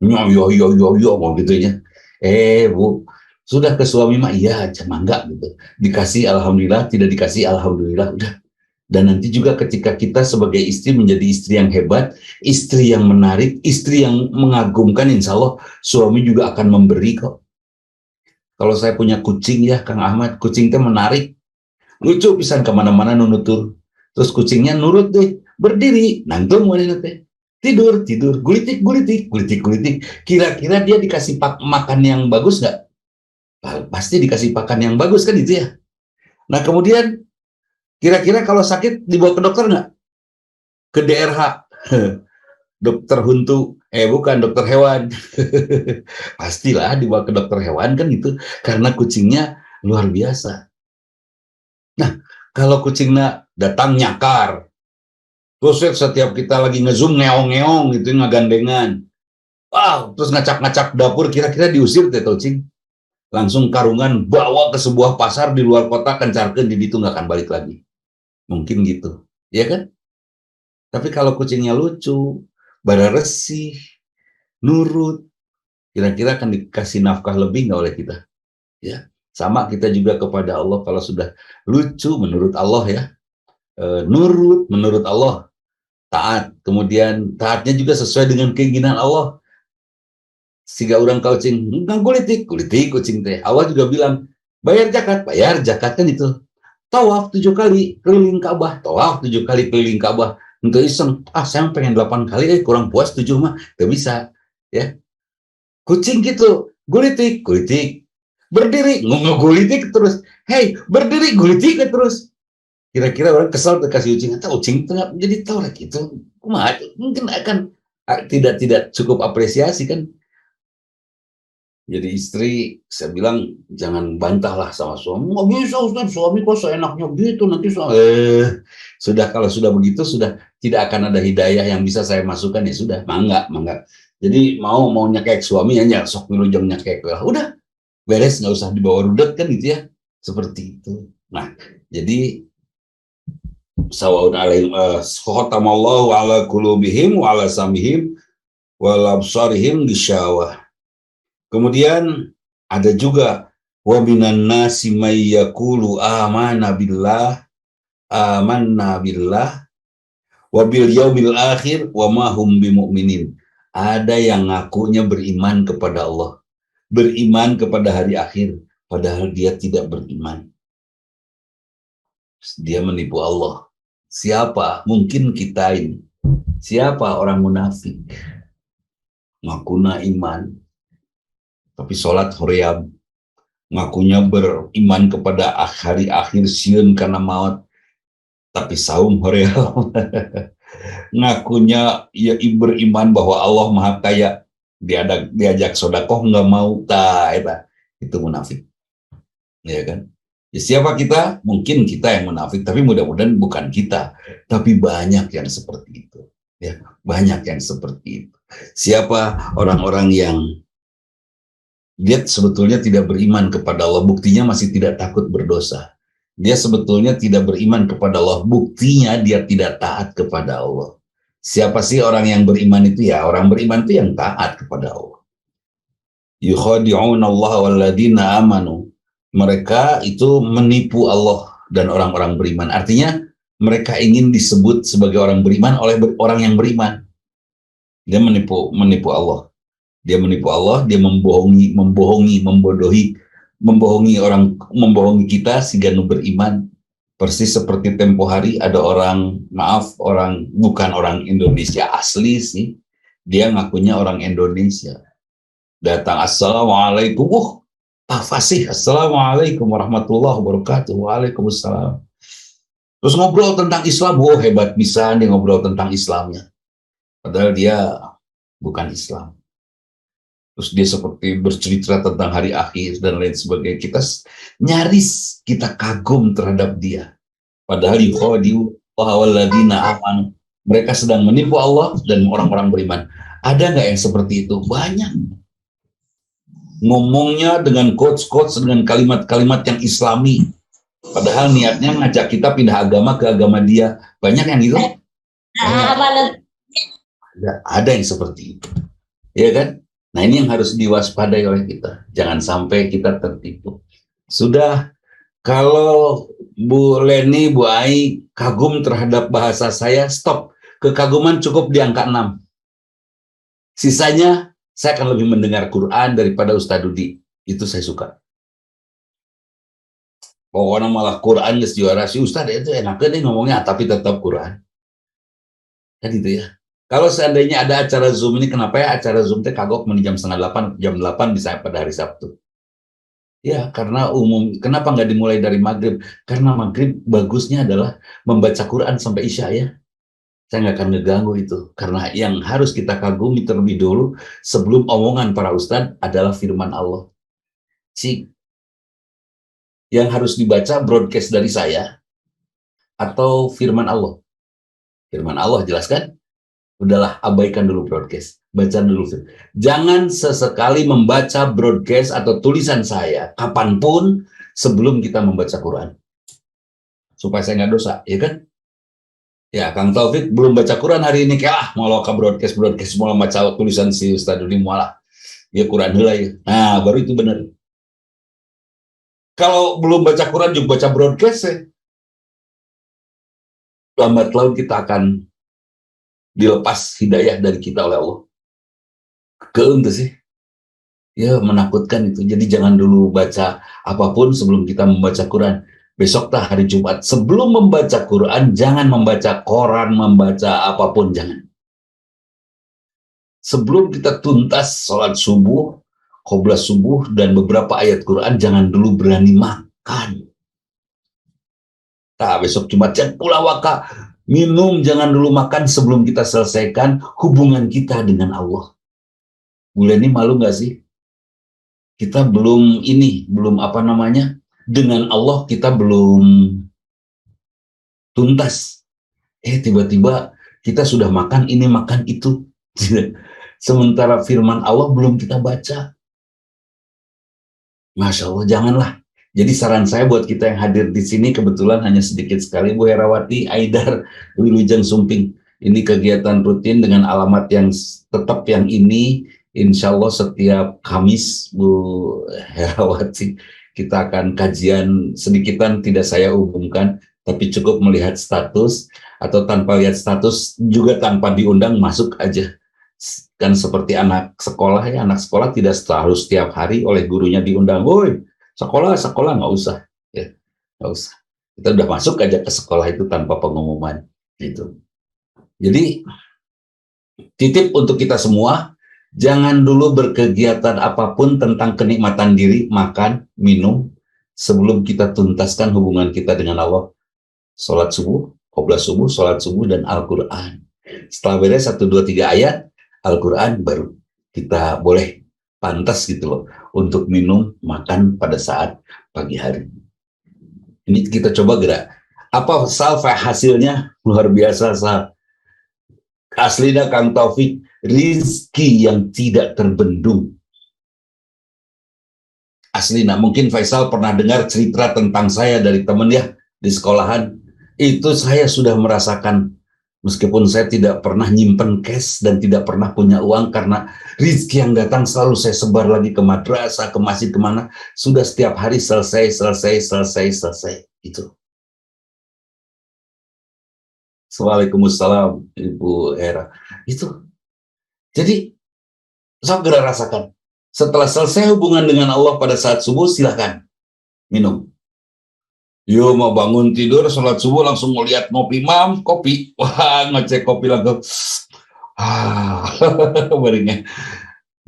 Speaker 1: Yo mau gitu ya. Bu, sudah ke suami mah iya aja mangga gitu. Dikasih alhamdulillah, tidak dikasih alhamdulillah, udah. Dan nanti juga ketika kita sebagai istri menjadi istri yang hebat, istri yang menarik, istri yang mengagumkan, insya Allah suami juga akan memberi kok. Kalau saya punya kucing ya, Kang Ahmad, kucing teh menarik, lucu pisan kemana-mana nunutur. Terus kucingnya nurut deh, berdiri, nangtung wanita teh. Tidur, tidur, gulitik, gulitik, gulitik, gulitik. Kira-kira dia dikasih makan yang bagus nggak? Pasti dikasih pakan yang bagus kan itu ya. Nah kemudian, kira-kira kalau sakit dibawa ke dokter nggak? Ke DRH, dokter huntu, bukan dokter hewan. Pastilah dibawa ke dokter hewan kan gitu, karena kucingnya luar biasa. Nah, kalau kucingnya datang nyakar, terus setiap kita lagi ngezoom ngeong-ngeong gitu ngagandengan. Wow, terus ngacak-ngacak dapur, kira-kira diusir teh kucing. Langsung karungan bawa ke sebuah pasar di luar kota, kencarkan di itu nggak akan balik lagi. Mungkin gitu. Ya kan? Tapi kalau kucingnya lucu, bara resih, nurut, kira-kira akan dikasih nafkah lebih nggak oleh kita? Ya. Sama kita juga kepada Allah, kalau sudah lucu menurut Allah ya, nurut menurut Allah, taat, kemudian taatnya juga sesuai dengan keinginan Allah. Siga orang kucing nggak kulitik kulitik kucing teh, Allah juga bilang bayar zakat kan itu. Tawaf 7 kali keliling Ka'bah, tawaf 7 kali keliling Ka'bah. Untuk iseng, saya pengen 8 kali, kurang puas 7 mah, gak bisa. Ya, kucing gitu, gulitik, gulitik, berdiri, ngulitik terus. Hey, berdiri, gulitik terus. Kira-kira orang kesal kasih kucing, atau kucing tengah jadi tahu lah gitu. Mungkin akan tidak cukup apresiasi kan. Jadi istri, saya bilang jangan bantahlah sama suami. Nggak bisa Ustaz, suami kok seenaknya gitu nanti suami. Sudah kalau sudah begitu sudah tidak akan ada hidayah yang bisa saya masukkan, ya sudah, mangga, mangga. Jadi mau nyekek suami ya sok dulu jangan nyekek lah. Udah beres, nggak usah dibawa rudet kan gitu ya. Seperti itu. Nah, jadi sawaun alaihim khatamallahu ala qulubihim wa ala samihim wa ala absarihim gisyawa. Kemudian ada juga wa minan nasi may yaqulu amanna billah wa bil yaumil akhir wa ma hum bimumin. Ada yang ngakunya beriman kepada Allah, beriman kepada hari akhir, padahal dia tidak beriman. Dia menipu Allah. Siapa? Mungkin kita ini. Siapa orang munafik? Ngakuna iman, tapi sholat hoream, ngakunya beriman kepada hari akhir sieun karena maut, tapi saum hoream. Ngakunya ya beriman bahwa Allah maha kaya, diajak sodakoh nggak mau, itu munafik, ya kan? Ya, siapa kita? Mungkin kita yang munafik, tapi mudah-mudahan bukan kita, tapi banyak yang seperti itu, ya, banyak yang seperti itu. Siapa orang-orang yang dia sebetulnya tidak beriman kepada Allah, buktinya masih tidak takut berdosa. Dia sebetulnya tidak beriman kepada Allah, buktinya dia tidak taat kepada Allah. Siapa sih orang yang beriman itu? Ya, orang beriman itu yang taat kepada Allah. Yukhadi'una Allah walladzina amanu. Mereka itu menipu Allah dan orang-orang beriman. Artinya mereka ingin disebut sebagai orang beriman oleh orang yang beriman. Dia menipu Allah. Dia menipu Allah, dia membohongi, membohongi orang, membohongi kita sehingga beriman. Persis seperti tempo hari ada orang, orang bukan orang Indonesia asli sih, dia ngakunya orang Indonesia. Datang, assalamualaikum, fasih, assalamualaikum warahmatullahi wabarakatuh, waalaikumsalam. Terus ngobrol tentang Islam, hebat bisa dia ngobrol tentang Islamnya, padahal dia bukan Islam. Terus dia seperti bercerita tentang hari akhir dan lain sebagainya. Kita nyaris kita kagum terhadap dia. Padahal yukhadi'u walladzina amanu. Mereka sedang menipu Allah dan orang-orang beriman. Ada nggak yang seperti itu? Banyak. Ngomongnya dengan quotes-quotes, dengan kalimat-kalimat yang islami. Padahal niatnya ngajak kita pindah agama ke agama dia. Banyak yang gitu. Ada yang seperti itu. Ya kan? Nah ini yang harus diwaspadai oleh kita. Jangan sampai kita tertipu. Sudah, kalau Bu Leni, Bu Ai kagum terhadap bahasa saya, stop. Kekaguman cukup di angka 6. Sisanya, saya akan lebih mendengar Quran daripada Ustadz Dudi. Itu saya suka. Pokoknya malah Quran nggak juara si Ustadz itu enaknya deh ngomongnya, tapi tetap Quran. Kan gitu ya. Kalau seandainya ada acara Zoom ini, kenapa ya acara Zoom teh kagok jam setengah 8, jam 8 bisa pada hari Sabtu. Ya, karena kenapa nggak dimulai dari maghrib? Karena maghrib bagusnya adalah membaca Quran sampai Isya ya. Saya nggak akan ngeganggu itu. Karena yang harus kita kagumi terlebih dulu sebelum omongan para ustadz adalah firman Allah. Yang harus dibaca broadcast dari saya atau firman Allah. Firman Allah jelaskan, udahlah abaikan dulu broadcast. Baca dulu. Jangan sesekali membaca broadcast atau tulisan saya kapanpun sebelum kita membaca Quran. Supaya saya nggak dosa, ya kan? Ya, Kang Taufik belum baca Quran hari ini, kalah mau ke broadcast mau baca tulisan si Ustadz Dudi mualah. Ya Quran dulu ya. Nah, baru itu benar. Kalau belum baca Quran juga baca broadcast ya. Lambat laun kita akan dilepas hidayah dari kita oleh Allah. Keuntu sih. Ya, menakutkan itu. Jadi jangan dulu baca apapun sebelum kita membaca Quran. Besok tak hari Jumat. Sebelum membaca Quran, jangan membaca koran, membaca apapun, jangan. Sebelum kita tuntas sholat subuh, qobla subuh, dan beberapa ayat Quran, jangan dulu berani makan. Nah, besok Jumat, jangan pula waka. Minum, jangan dulu makan sebelum kita selesaikan hubungan kita dengan Allah. Bulan ini malu nggak sih? Kita belum apa namanya, dengan Allah kita belum tuntas. Tiba-tiba kita sudah makan ini, makan itu. Sementara firman Allah belum kita baca. Masya Allah, janganlah. Jadi saran saya buat kita yang hadir di sini, kebetulan hanya sedikit sekali, Bu Herawati, Aidar, Wilujeng Sumping. Ini kegiatan rutin dengan alamat yang tetap yang ini, insya Allah setiap Kamis, Bu Herawati, kita akan kajian sedikitan, tidak saya umumkan, tapi cukup melihat status, atau tanpa lihat status, juga tanpa diundang, masuk aja. Kan seperti anak sekolah ya, anak sekolah tidak harus setiap hari oleh gurunya diundang, woi sekolah nggak usah ya, nggak usah, kita udah masuk aja ke sekolah itu tanpa pengumuman gitu. Jadi titip untuk kita semua, jangan dulu berkegiatan apapun tentang kenikmatan diri, makan, minum, sebelum kita tuntaskan hubungan kita dengan Allah. Sholat subuh, qobla subuh, sholat subuh, dan Al-Quran. Setelah beres 1, 2, 3 ayat Al-Quran, baru kita boleh pantas gitu loh untuk minum, makan pada saat pagi hari. Ini kita coba gerak. Apa salva hasilnya? Luar biasa, Sal. Aslinya Kang Taufik, rizki yang tidak terbendung. Aslinya, mungkin Faisal pernah dengar cerita tentang saya dari temen ya, di sekolahan. Itu saya sudah merasakan. Meskipun saya tidak pernah nyimpen cash dan tidak pernah punya uang, karena rezeki yang datang selalu saya sebar lagi ke madrasah, ke masjid, kemana. Sudah setiap hari selesai. Itu. Waalaikumsalam, Ibu Hera. Itu. Jadi, segera rasakan. Setelah selesai hubungan dengan Allah pada saat subuh, silahkan minum. Yo mau bangun tidur, sholat subuh langsung mau lihat ngopi, mam, kopi. Wah, ngecek kopi langsung. Baringnya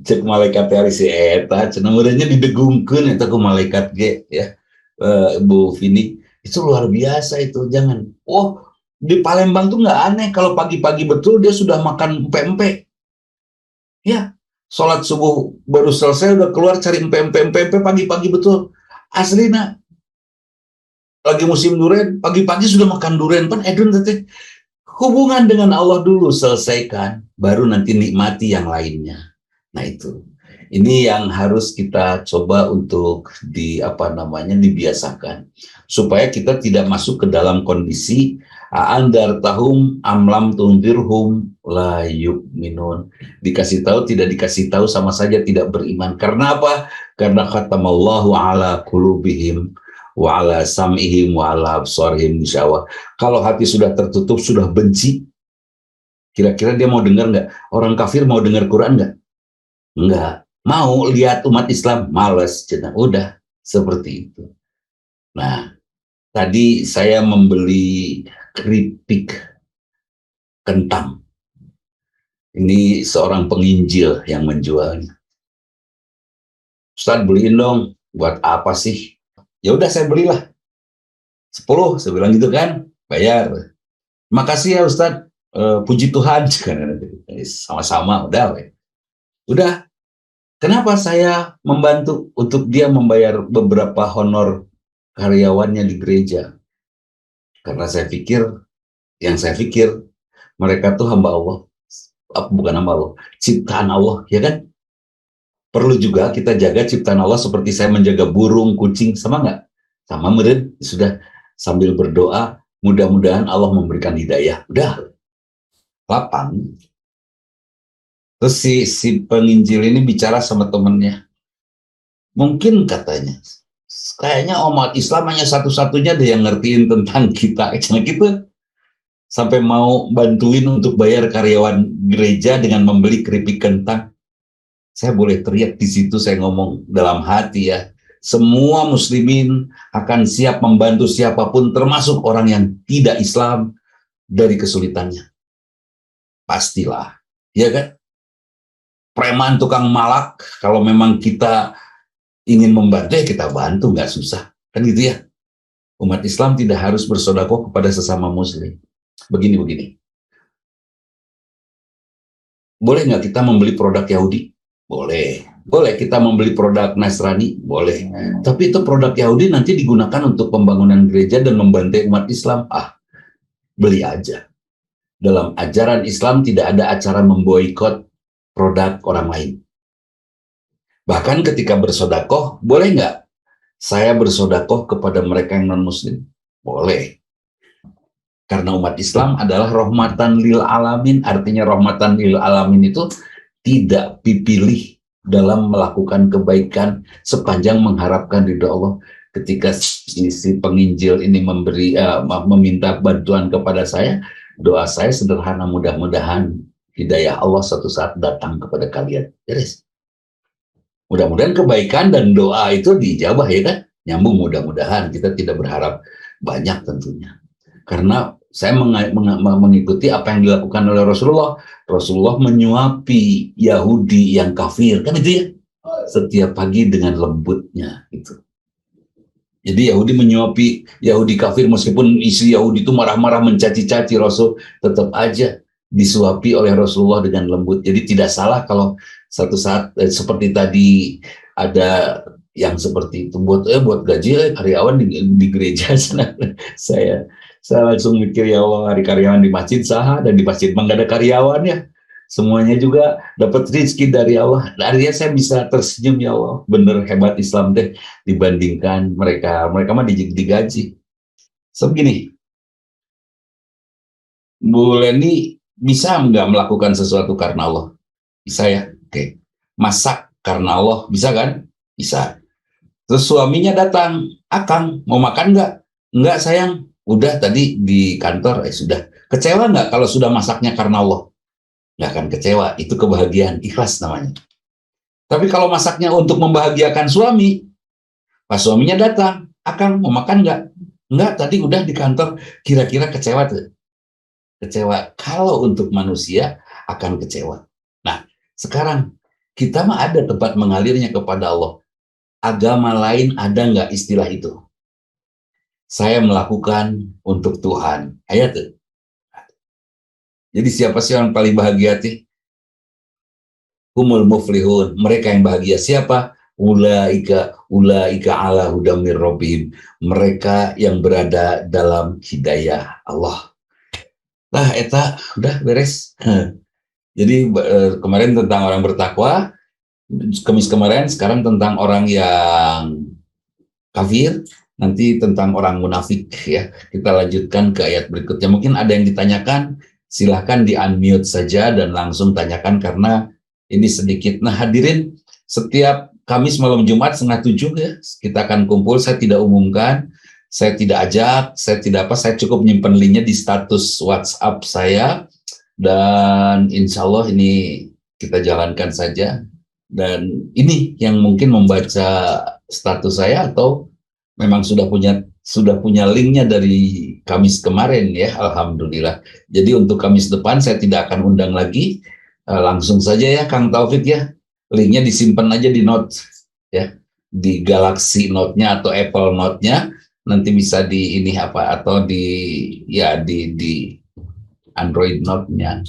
Speaker 1: cek malaikat hari si eta, cenah urangnya didegungkeun eta ku malaikat ge ya. Bu Vini, itu luar biasa itu, jangan. Oh, di Palembang tuh nggak aneh kalau pagi-pagi betul dia sudah makan empe-empe. Ya, sholat subuh baru selesai udah keluar cari empe-empe pagi-pagi betul. Aslina lagi musim durian, pagi-pagi sudah makan durian, kan edun teh. Hubungan dengan Allah dulu selesaikan, baru nanti nikmati yang lainnya. Nah itu, ini yang harus kita coba untuk dibiasakan supaya kita tidak masuk ke dalam kondisi andar tahum amlam tundirhum la yu'minun. Dikasih tahu tidak dikasih tahu sama saja tidak beriman. Karena apa? Karena khatamallahu ala qulubihim wa ala sam'ihim wa ala absarihim gishawa. Kalau hati sudah tertutup, sudah benci, kira-kira dia mau dengar nggak? Orang kafir mau dengar Quran nggak? Nggak. Mau lihat umat Islam? Males. Udah, seperti itu. Nah, tadi saya membeli keripik kentang. Ini seorang penginjil yang menjualnya. Ustaz, beliin dong. Buat apa sih? Ya udah, saya belilah. 10, saya bilang gitu kan. Bayar. Makasih ya Ustaz. Puji Tuhan. Sama-sama, udah. Udah. Kenapa saya membantu untuk dia membayar beberapa honor karyawannya di gereja? Karena saya pikir mereka tuh hamba Allah, bukan hamba Allah, ciptaan Allah, ya kan? Perlu juga kita jaga ciptaan Allah seperti saya menjaga burung, kucing, sama nggak? Sama meren, sudah sambil berdoa, mudah-mudahan Allah memberikan hidayah. Udah, lapang. Terus si penginjil ini bicara sama temennya. Mungkin katanya, kayaknya umat Islam hanya satu-satunya deh yang ngertiin tentang kita. Karena gitu, sampai mau bantuin untuk bayar karyawan gereja dengan membeli keripik kentang. Saya boleh teriak di situ, saya ngomong dalam hati ya. Semua muslimin akan siap membantu siapapun, termasuk orang yang tidak Islam, dari kesulitannya. Pastilah, ya kan? Preman tukang malak, kalau memang kita ingin membantu, ya kita bantu, nggak susah. Kan gitu ya. Umat Islam tidak harus bersedekah kepada sesama muslim. Begini. Boleh nggak kita membeli produk Yahudi? Boleh. Boleh kita membeli produk Nasrani? Boleh. Tapi itu produk Yahudi nanti digunakan untuk pembangunan gereja dan membantai umat Islam. Beli aja. Dalam ajaran Islam tidak ada acara memboikot produk orang lain. Bahkan ketika bersedekah, boleh nggak saya bersedekah kepada mereka yang non-muslim? Boleh. Karena umat Islam adalah rahmatan lil alamin, artinya rahmatan lil alamin itu tidak dipilih dalam melakukan kebaikan sepanjang mengharapkan ridha Allah. Ketika si penginjil ini meminta bantuan kepada saya, doa saya sederhana, mudah-mudahan hidayah Allah suatu saat datang kepada kalian. Beres. Mudah-mudahan kebaikan dan doa itu dijabah, ya kan? Nyambung, mudah-mudahan. Kita tidak berharap banyak tentunya. Karena saya mengikuti apa yang dilakukan oleh Rasulullah. Rasulullah menyuapi Yahudi yang kafir, kan itu ya, setiap pagi dengan lembutnya itu. Jadi Yahudi menyuapi Yahudi kafir, meskipun isi Yahudi itu marah-marah mencaci-caci Rasul, tetap aja disuapi oleh Rasulullah dengan lembut. Jadi tidak salah kalau satu saat seperti tadi ada yang seperti itu, buat gaji karyawan di gereja. Saya langsung mikir, ya Allah, hari karyawan di masjid sah, dan di masjid nggak ada karyawan ya, semuanya juga dapat rezeki dari Allah. Akhirnya saya bisa tersenyum, ya Allah, bener hebat Islam deh dibandingkan mereka mah digaji. Begini, Bu Leni bisa nggak melakukan sesuatu karena Allah? Bisa ya, oke. Masak karena Allah, bisa kan? Bisa. Terus suaminya datang, Akang mau makan nggak? Nggak sayang, udah tadi di kantor, sudah. Kecewa nggak kalau sudah masaknya karena Allah? Nggak akan kecewa, itu kebahagiaan, ikhlas namanya. Tapi kalau masaknya untuk membahagiakan suami, pas suaminya datang, Akang mau makan nggak? Nggak, tadi udah di kantor, kira-kira kecewa tuh? Kecewa. Kalau untuk manusia akan kecewa. Nah, sekarang kita mah ada tempat mengalirnya kepada Allah. Agama lain ada nggak istilah itu? Saya melakukan untuk Tuhan. Ayat tuh. Jadi siapa sih yang paling bahagia sih? Humul muflihun. Mereka yang bahagia. Siapa? ulaika ala hudam mir rabbihim, mereka yang berada dalam hidayah Allah. Nah, eta udah beres. Jadi kemarin tentang orang bertakwa, Kamis kemarin, sekarang tentang orang yang kafir, nanti tentang orang munafik ya. Kita lanjutkan ke ayat berikutnya. Mungkin ada yang ditanyakan, silahkan di-unmute saja dan langsung tanyakan karena ini sedikit. Nah, hadirin, setiap Kamis malam Jumat 6:30 ya, kita akan kumpul. Saya tidak umumkan, saya tidak ajak, saya tidak apa, saya cukup nyimpen linknya di status WhatsApp saya, dan insya Allah ini kita jalankan saja. Dan ini yang mungkin membaca status saya atau memang sudah punya linknya dari Kamis kemarin ya, alhamdulillah. Jadi untuk Kamis depan saya tidak akan undang lagi, langsung saja ya Kang Taufik ya, linknya disimpan aja di note ya, di Galaxy Note-nya atau Apple Note-nya, nanti bisa di ini apa, atau di ya di Android Note-nya.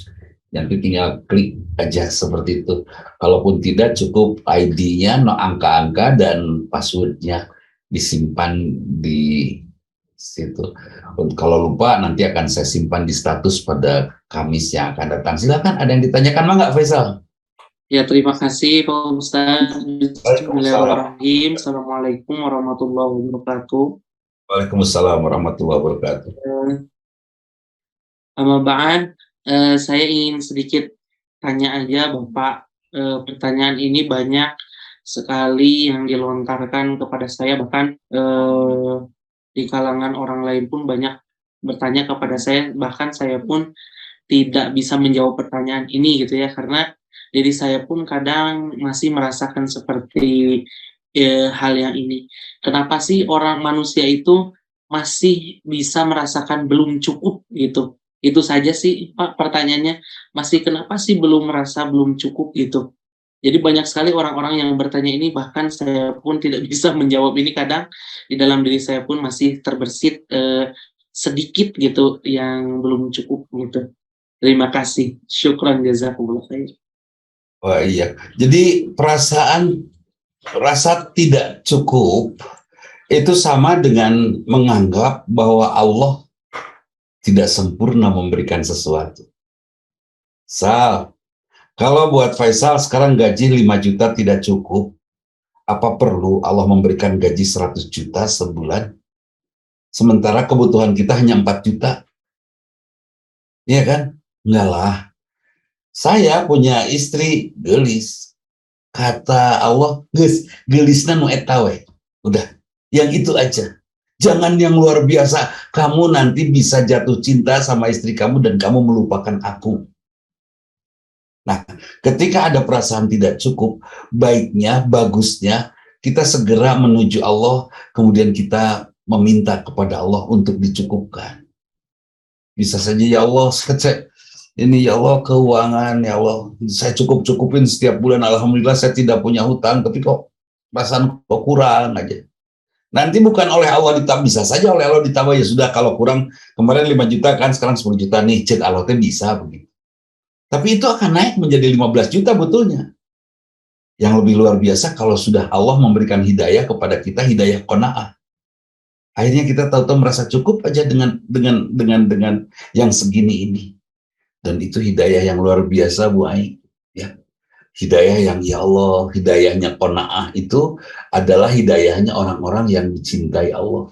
Speaker 1: Nanti tinggal klik aja seperti itu. Kalaupun tidak, cukup ID-nya, angka-angka dan password-nya disimpan di situ. Kalau lupa nanti akan saya simpan di status pada Kamis yang akan datang. Silakan, ada yang ditanyakan nggak Faisal?
Speaker 2: Ya, terima kasih Pak Ustaz.
Speaker 1: Waalaikumsalam.
Speaker 2: Bismillahirrahmanirrahim. Assalamualaikum warahmatullahi wabarakatuh.
Speaker 1: Waalaikumsalam warahmatullahi wabarakatuh.
Speaker 2: Amma ba'an, saya ingin sedikit tanya aja Bapak. Pertanyaan ini banyak sekali yang dilontarkan kepada saya, bahkan di kalangan orang lain pun banyak bertanya kepada saya, bahkan saya pun tidak bisa menjawab pertanyaan ini gitu ya, karena diri saya pun kadang masih merasakan seperti hal yang ini. Kenapa sih orang manusia itu masih bisa merasakan belum cukup gitu? Itu saja sih Pak pertanyaannya, masih kenapa sih belum merasa belum cukup gitu? Jadi banyak sekali orang-orang yang bertanya ini, bahkan saya pun tidak bisa menjawab ini, kadang di dalam diri saya pun masih terbersit sedikit gitu yang belum cukup gitu. Terima kasih. Syukran jazakumullah khair.
Speaker 1: Wah iya, jadi rasa tidak cukup itu sama dengan menganggap bahwa Allah tidak sempurna memberikan sesuatu. Kalau buat Faisal sekarang gaji 5 juta tidak cukup, apa perlu Allah memberikan gaji 100 juta sebulan? Sementara kebutuhan kita hanya 4 juta. Iya kan? Enggak lah. Saya punya istri gelis. Kata Allah, gelisna nu eta we. Udah, yang itu aja. Jangan yang luar biasa. Kamu nanti bisa jatuh cinta sama istri kamu dan kamu melupakan aku. Nah, ketika ada perasaan tidak cukup, baiknya, bagusnya, kita segera menuju Allah, kemudian kita meminta kepada Allah untuk dicukupkan. Bisa saja, ya Allah, ini ya Allah keuangan, ya Allah, saya cukup-cukupin setiap bulan, alhamdulillah saya tidak punya hutang, tapi kok perasaan kok kurang aja. Nanti bukan oleh Allah ditambah, bisa saja oleh Allah ditambah, ya sudah, kalau kurang, kemarin 5 juta kan, sekarang 10 juta nih, cek Allah bisa begitu. Tapi itu akan naik menjadi 15 juta betulnya. Yang lebih luar biasa kalau sudah Allah memberikan hidayah kepada kita, hidayah qanaah. Akhirnya kita tahu-tahu merasa cukup aja dengan yang segini ini. Dan itu hidayah yang luar biasa, Bu Ai. Ya. Hidayah yang ya Allah, hidayahnya qanaah itu adalah hidayahnya orang-orang yang dicintai Allah.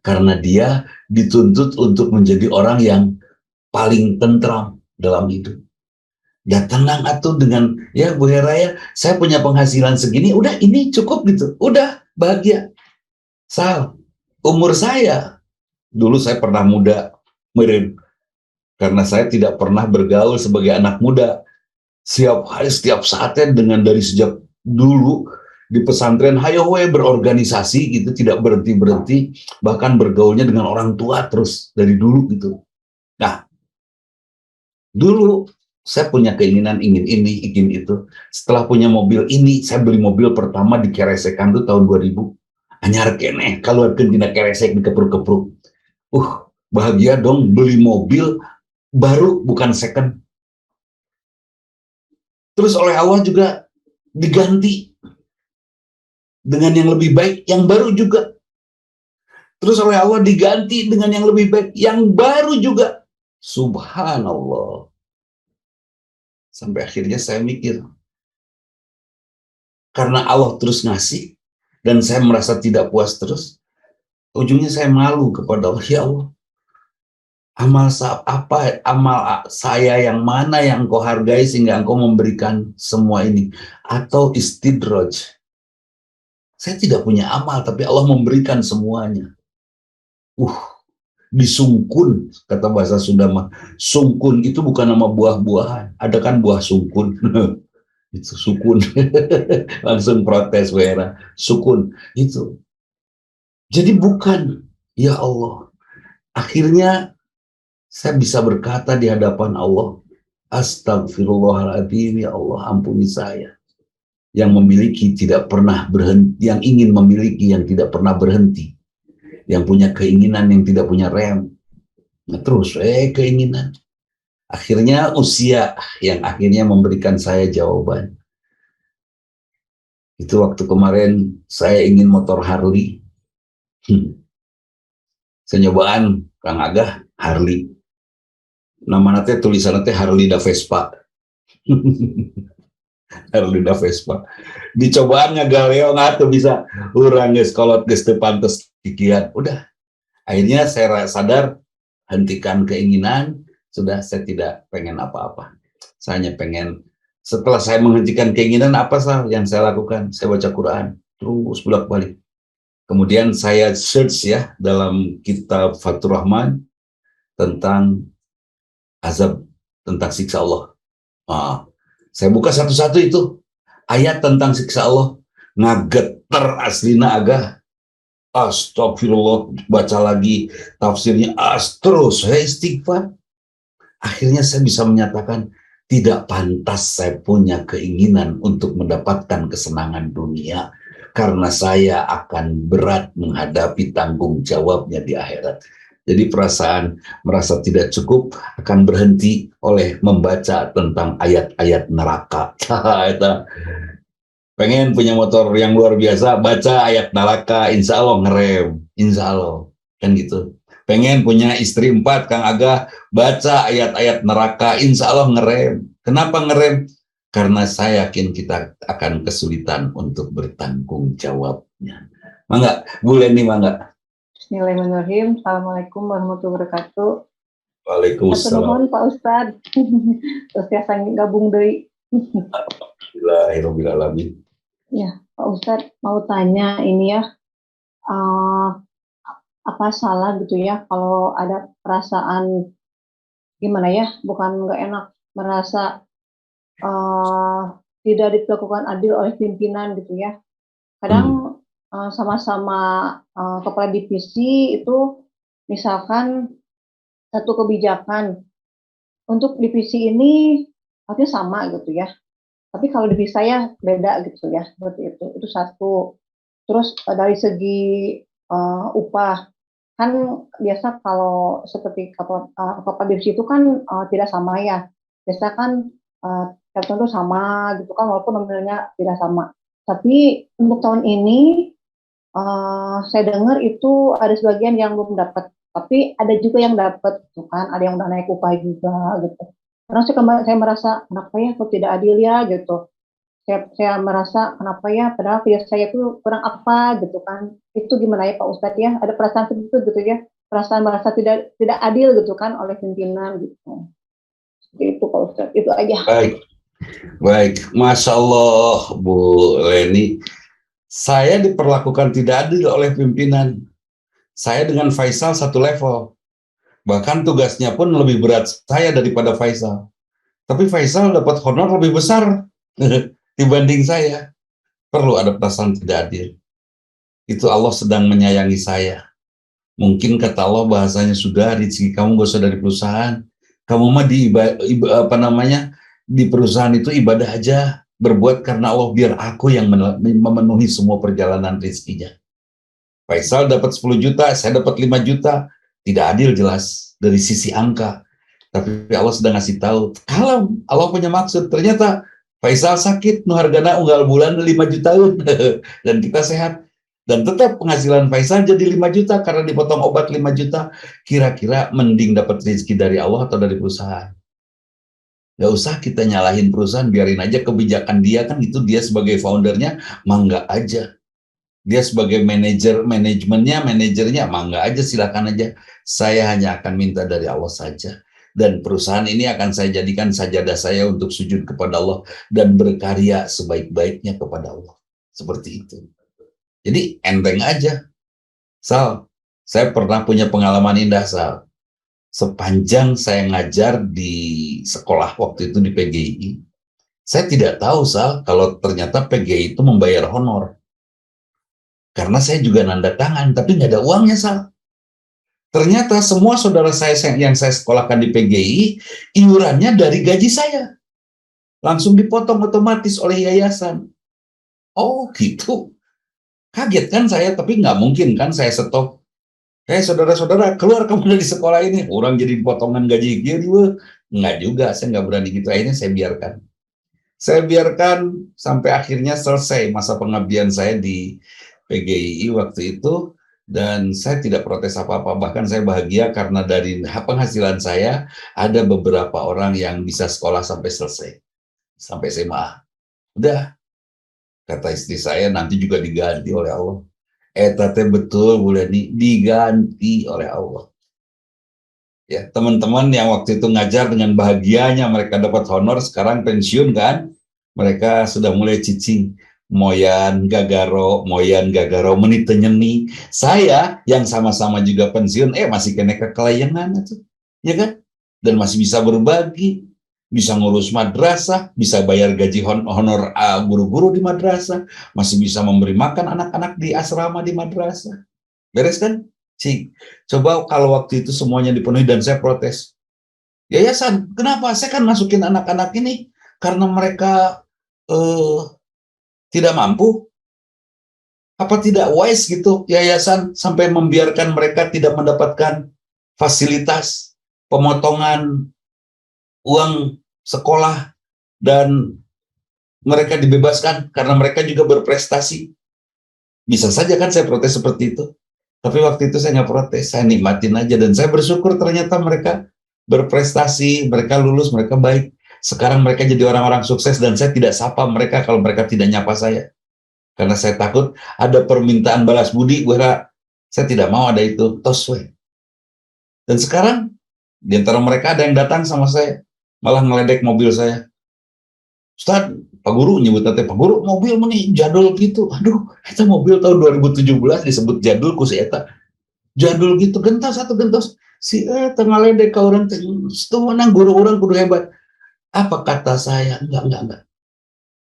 Speaker 1: Karena dia dituntut untuk menjadi orang yang paling tentram dalam hidup. Ya tenang atuh dengan, ya Bu Hera ya, saya punya penghasilan segini, udah ini cukup gitu, udah bahagia. Umur saya, dulu saya pernah muda, meren, karena saya tidak pernah bergaul sebagai anak muda. Setiap hari, setiap saatnya dari sejak dulu di pesantren, hayo we berorganisasi gitu, tidak berhenti-berhenti, bahkan bergaulnya dengan orang tua terus dari dulu gitu. Nah, dulu saya punya keinginan ingin ini, ingin itu. Setelah punya mobil ini, saya beli mobil pertama di Keresekan tuh tahun 2000. Anyar keneh, kalau tina keresek dikepruk-kepruk. Bahagia dong beli mobil baru, bukan second. Terus oleh Allah juga diganti. dengan yang lebih baik, yang baru juga. Terus oleh Allah diganti dengan yang lebih baik, yang baru juga. Subhanallah. Sampai akhirnya saya mikir, karena Allah terus ngasih, dan saya merasa tidak puas terus, ujungnya saya malu kepada Allah. Ya Allah, amal saya yang mana yang Engkau hargai sehingga Engkau memberikan semua ini? Atau istidraj, saya tidak punya amal tapi Allah memberikan semuanya. Disungkun, kata bahasa Sunda mah. Sungkun itu bukan nama buah-buahan, ada kan buah sungkun. Itu sukun. Langsung protes Wera, sukun itu. Jadi bukan, ya Allah. Akhirnya saya bisa berkata di hadapan Allah, astagfirullahaladzim, ya Allah, ampuni saya. Yang memiliki tidak pernah berhenti, yang ingin memiliki yang tidak pernah berhenti. Yang punya keinginan yang tidak punya rem. Nah, terus keinginan. Akhirnya usia yang akhirnya memberikan saya jawaban. Itu waktu kemarin saya ingin motor Harley. Saya nyobaan Kang Agah Harley. Nama nanti tulisan nanti Harley da Vespa. Harley da Vespa. Dicobaan ngagaleo nggak tuh bisa. Urang geus kolot geus teu pantes kikian. Udah. Akhirnya saya sadar, hentikan keinginan, sudah, saya tidak pengen apa-apa. Saya hanya pengen, setelah saya menghentikan keinginan, apa yang saya lakukan? Saya baca Quran, terus bolak-balik. Kemudian saya search ya, dalam kitab Fathur Rahman, tentang azab, tentang siksa Allah. Saya buka satu-satu itu, ayat tentang siksa Allah, ngageter aslina agak. Astagfirullah, baca lagi tafsirnya, terus saya istighfar. Akhirnya saya bisa menyatakan, tidak pantas saya punya keinginan untuk mendapatkan kesenangan dunia, karena saya akan berat menghadapi tanggung jawabnya di akhirat. Jadi perasaan merasa tidak cukup akan berhenti oleh membaca tentang ayat-ayat neraka. Pengen punya motor yang luar biasa, baca ayat neraka, insya Allah ngerem, insya Allah, kan gitu. Pengen punya istri 4, Kang Agah, baca ayat-ayat neraka, insya Allah ngerem. Kenapa ngerem? Karena saya yakin kita akan kesulitan untuk bertanggung jawabnya. Mangga, Bu Leni, mangga.
Speaker 3: Bismillahirrahmanirrahim. Assalamualaikum warahmatullahi wabarakatuh.
Speaker 1: Waalaikumsalam.
Speaker 3: Pak Ustadz. Terus ya sang gabung dari.
Speaker 1: Alhamdulillahirobbilalamin.
Speaker 3: Ya, Pak Ustadz mau tanya ini ya, apa salah gitu ya kalau ada perasaan gimana ya, bukan nggak enak, merasa tidak dilakukan adil oleh pimpinan gitu ya. Kadang sama-sama kepala divisi itu misalkan satu kebijakan untuk divisi ini artinya sama gitu ya. Tapi kalau divisi saya beda gitu ya, seperti itu satu. Terus dari segi upah, kan biasa kalau seperti kepala divisi itu kan tidak sama ya. Biasa kan tertentu sama gitu kan, walaupun nominalnya tidak sama. Tapi untuk tahun ini saya dengar itu ada sebagian yang belum dapat, tapi ada juga yang dapat, gitu kan? Ada yang udah naik upah juga gitu. Karena saya merasa kenapa ya kok tidak adil ya gitu. Saya merasa kenapa ya, padahal kerja saya itu kurang apa gitu kan. Itu gimana ya Pak Ustadz ya? Ada perasaan seperti itu gitu ya? Perasaan merasa tidak adil gitu kan oleh pimpinan gitu. Seperti itu Pak Ustadz. Itu aja.
Speaker 1: Baik. Masya Allah Bu Leni. Saya diperlakukan tidak adil oleh pimpinan. Saya dengan Faisal satu level. Bahkan tugasnya pun lebih berat saya daripada Faisal. Tapi Faisal dapat honor lebih besar dibanding saya. Perlu ada perasaan tidak adil. Itu Allah sedang menyayangi saya. Mungkin kata Allah bahasanya, sudah rezeki kamu gak usah dari perusahaan. Kamu mah di perusahaan itu ibadah aja. Berbuat karena Allah, biar aku yang memenuhi semua perjalanan rezekinya. Faisal dapat 10 juta, saya dapat 5 juta. Tidak adil jelas dari sisi angka. Tapi Allah sedang ngasih tahu, kalau Allah punya maksud. Ternyata Faisal sakit, nu hargana unggal bulan 5 jutaan dan kita sehat. Dan tetap penghasilan Faisal jadi 5 juta karena dipotong obat 5 juta. Kira-kira mending dapat rezeki dari Allah atau dari perusahaan? Gak usah kita nyalahin perusahaan, biarin aja kebijakan dia, kan itu dia sebagai foundernya, mangga aja. Dia sebagai manajernya, mangga aja, silakan aja. Saya hanya akan minta dari Allah saja. Dan perusahaan ini akan saya jadikan sajadah saya untuk sujud kepada Allah dan berkarya sebaik-baiknya kepada Allah. Seperti itu. Jadi enteng aja. Sal, saya pernah punya pengalaman indah, Sal. Sepanjang saya ngajar di sekolah waktu itu di PGI, saya tidak tahu, Sal, kalau ternyata PGI itu membayar honor. Karena saya juga nanda tangan, tapi nggak ada uangnya, Sal. Ternyata semua saudara saya yang saya sekolahkan di PGI, iurannya dari gaji saya. Langsung dipotong otomatis oleh yayasan. Oh gitu. Kaget kan saya, tapi nggak mungkin kan saya stop. Saudara-saudara, keluar kamu dari sekolah ini. Orang jadi potongan gaji gitu. Nggak juga, saya nggak berani gitu. Akhirnya saya biarkan. Saya biarkan sampai akhirnya selesai masa pengabdian saya di PGI waktu itu. Dan saya tidak protes apa-apa. Bahkan saya bahagia karena dari penghasilan saya, ada beberapa orang yang bisa sekolah sampai selesai. Sampai SMA. Udah. Kata istri saya, nanti juga diganti oleh Allah. Tete betul, boleh diganti oleh Allah. Ya, teman-teman yang waktu itu ngajar dengan bahagianya mereka dapat honor, sekarang pensiun kan? Mereka sudah mulai cicing. Moyan gagaro, menit nyeni. Saya yang sama-sama juga pensiun, masih kena kekelayangan tuh, ya kan? Dan masih bisa berbagi. Bisa ngurus madrasah, bisa bayar gaji honor guru-guru di madrasah, masih bisa memberi makan anak-anak di asrama di madrasah. Beres kan? Cik, coba kalau waktu itu semuanya dipenuhi dan saya protes. Yayasan, kenapa? Saya kan masukin anak-anak ini karena mereka tidak mampu. Apa tidak wise gitu yayasan sampai membiarkan mereka tidak mendapatkan fasilitas, pemotongan uang sekolah, dan mereka dibebaskan karena mereka juga berprestasi. Bisa saja kan saya protes seperti itu. Tapi waktu itu saya nggak protes, saya nikmatin aja. Dan saya bersyukur ternyata mereka berprestasi, mereka lulus, mereka baik. Sekarang mereka jadi orang-orang sukses dan saya tidak sapa mereka kalau mereka tidak nyapa saya. Karena saya takut ada permintaan balas budi, saya tidak mau ada itu. Toswe. Dan sekarang, di antara mereka ada yang datang sama saya, malah ngeledek mobil saya. Ustaz, Pak Guru nyebut nanti, Pak Guru mobil ini jadul gitu. Aduh, itu mobil tahun 2017 disebut jadul ku si eta. Jadul gitu, gentos atau gentos. Si eta ngeledek ke orang, itu menang guru orang kudu hebat. Apa kata saya? Enggak.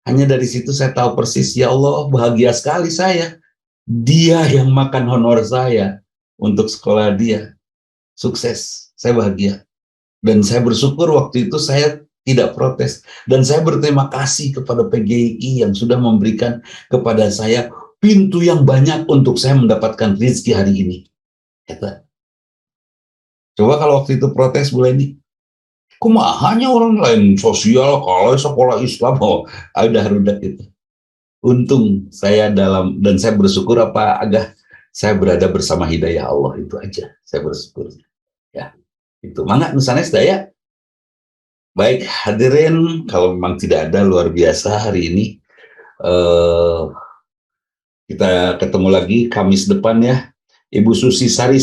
Speaker 1: Hanya dari situ saya tahu persis, ya Allah bahagia sekali saya. Dia yang makan honor saya untuk sekolah dia. Sukses, saya bahagia. Dan saya bersyukur waktu itu saya tidak protes. Dan saya berterima kasih kepada PGI yang sudah memberikan kepada saya pintu yang banyak untuk saya mendapatkan rezeki hari ini. Kata. Coba kalau waktu itu protes Bu Leni, kumahanya orang lain sosial, kalau sekolah Islam, ada rudak itu. Untung saya dan saya bersyukur saya berada bersama hidayah Allah, itu aja. Saya bersyukur. Ya. Itu mangga nusana sedaya. Baik hadirin, kalau memang tidak ada luar biasa hari ini, kita ketemu lagi Kamis depan ya. Ibu Susi Sari,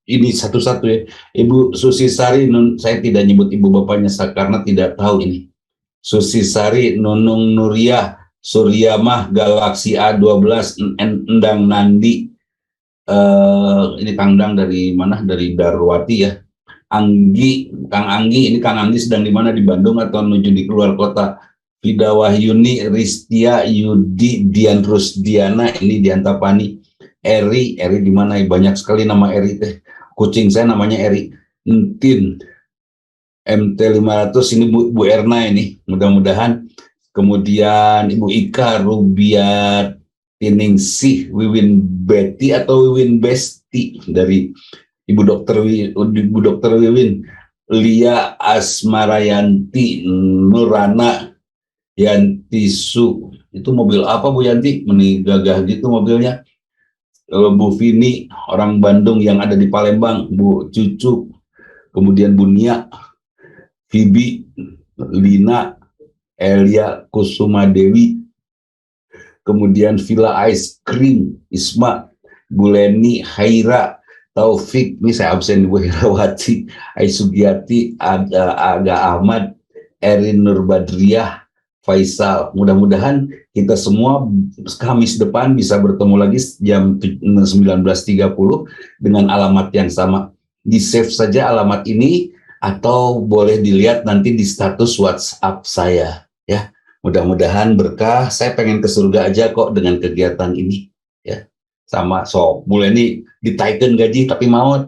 Speaker 1: ini satu-satu ya. Ibu Susi Sari, saya tidak nyebut ibu bapaknya karena tidak tahu ini. Susi Sari, Nunung Nuriyah, Suryamah, Galaksi A12, Endang Nandi. Ini Kang Dang dari mana? Dari Darwati ya. Kang Anggi, ini Kang Anggi sedang di mana, di Bandung atau menuju di keluar kota? Fida Wahyuni, Ristia, Yudi, Dian Rusdiana, ini di Antapani. Eri di mana? Banyak sekali nama Eri teh. Kucing saya namanya Eri. Entin, MT 500, ini Bu Erna ini, mudah-mudahan. Kemudian Ibu Ika, Rubiat, Tiningsih, Wiwin Betty atau Wiwin Besti dari Ibu Dokter Wiwin, Lia Asmarayanti, Nurana, Yanti Su, itu mobil apa Bu Yanti? Menigagah gitu mobilnya. Bu Vini, orang Bandung yang ada di Palembang, Bu Cucu, kemudian Bu Nia, Vibi, Lina, Elia Kusuma Dewi, kemudian Villa Ice Cream, Isma, Bu Leni, Haira, Taufik, ini saya absen Bu Herawati, Aisugiati, Aga Ahmad, Erin Nurbadriah, Faisal. Mudah-mudahan kita semua Kamis depan bisa bertemu lagi jam 19.30 dengan alamat yang sama. Di save saja alamat ini atau boleh dilihat nanti di status WhatsApp saya ya. Mudah-mudahan berkah. Saya pengen ke surga aja kok dengan kegiatan ini ya. Sama mulai ini ditaikan gaji tapi maut.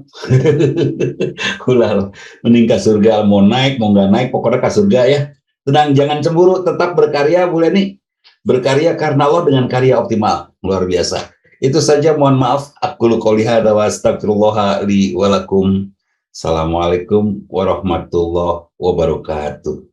Speaker 1: Ulah mending ke surga, mau naik mau nggak naik pokoknya ke surga ya. Tenang, jangan cemburu, tetap berkarya Bu Leni. Berkarya karena Allah dengan karya optimal, luar biasa. Itu saja, mohon maaf. Aku qouli hadza wa astaghfirullah li wa lakum. Assalamualaikum warahmatullahi wabarakatuh.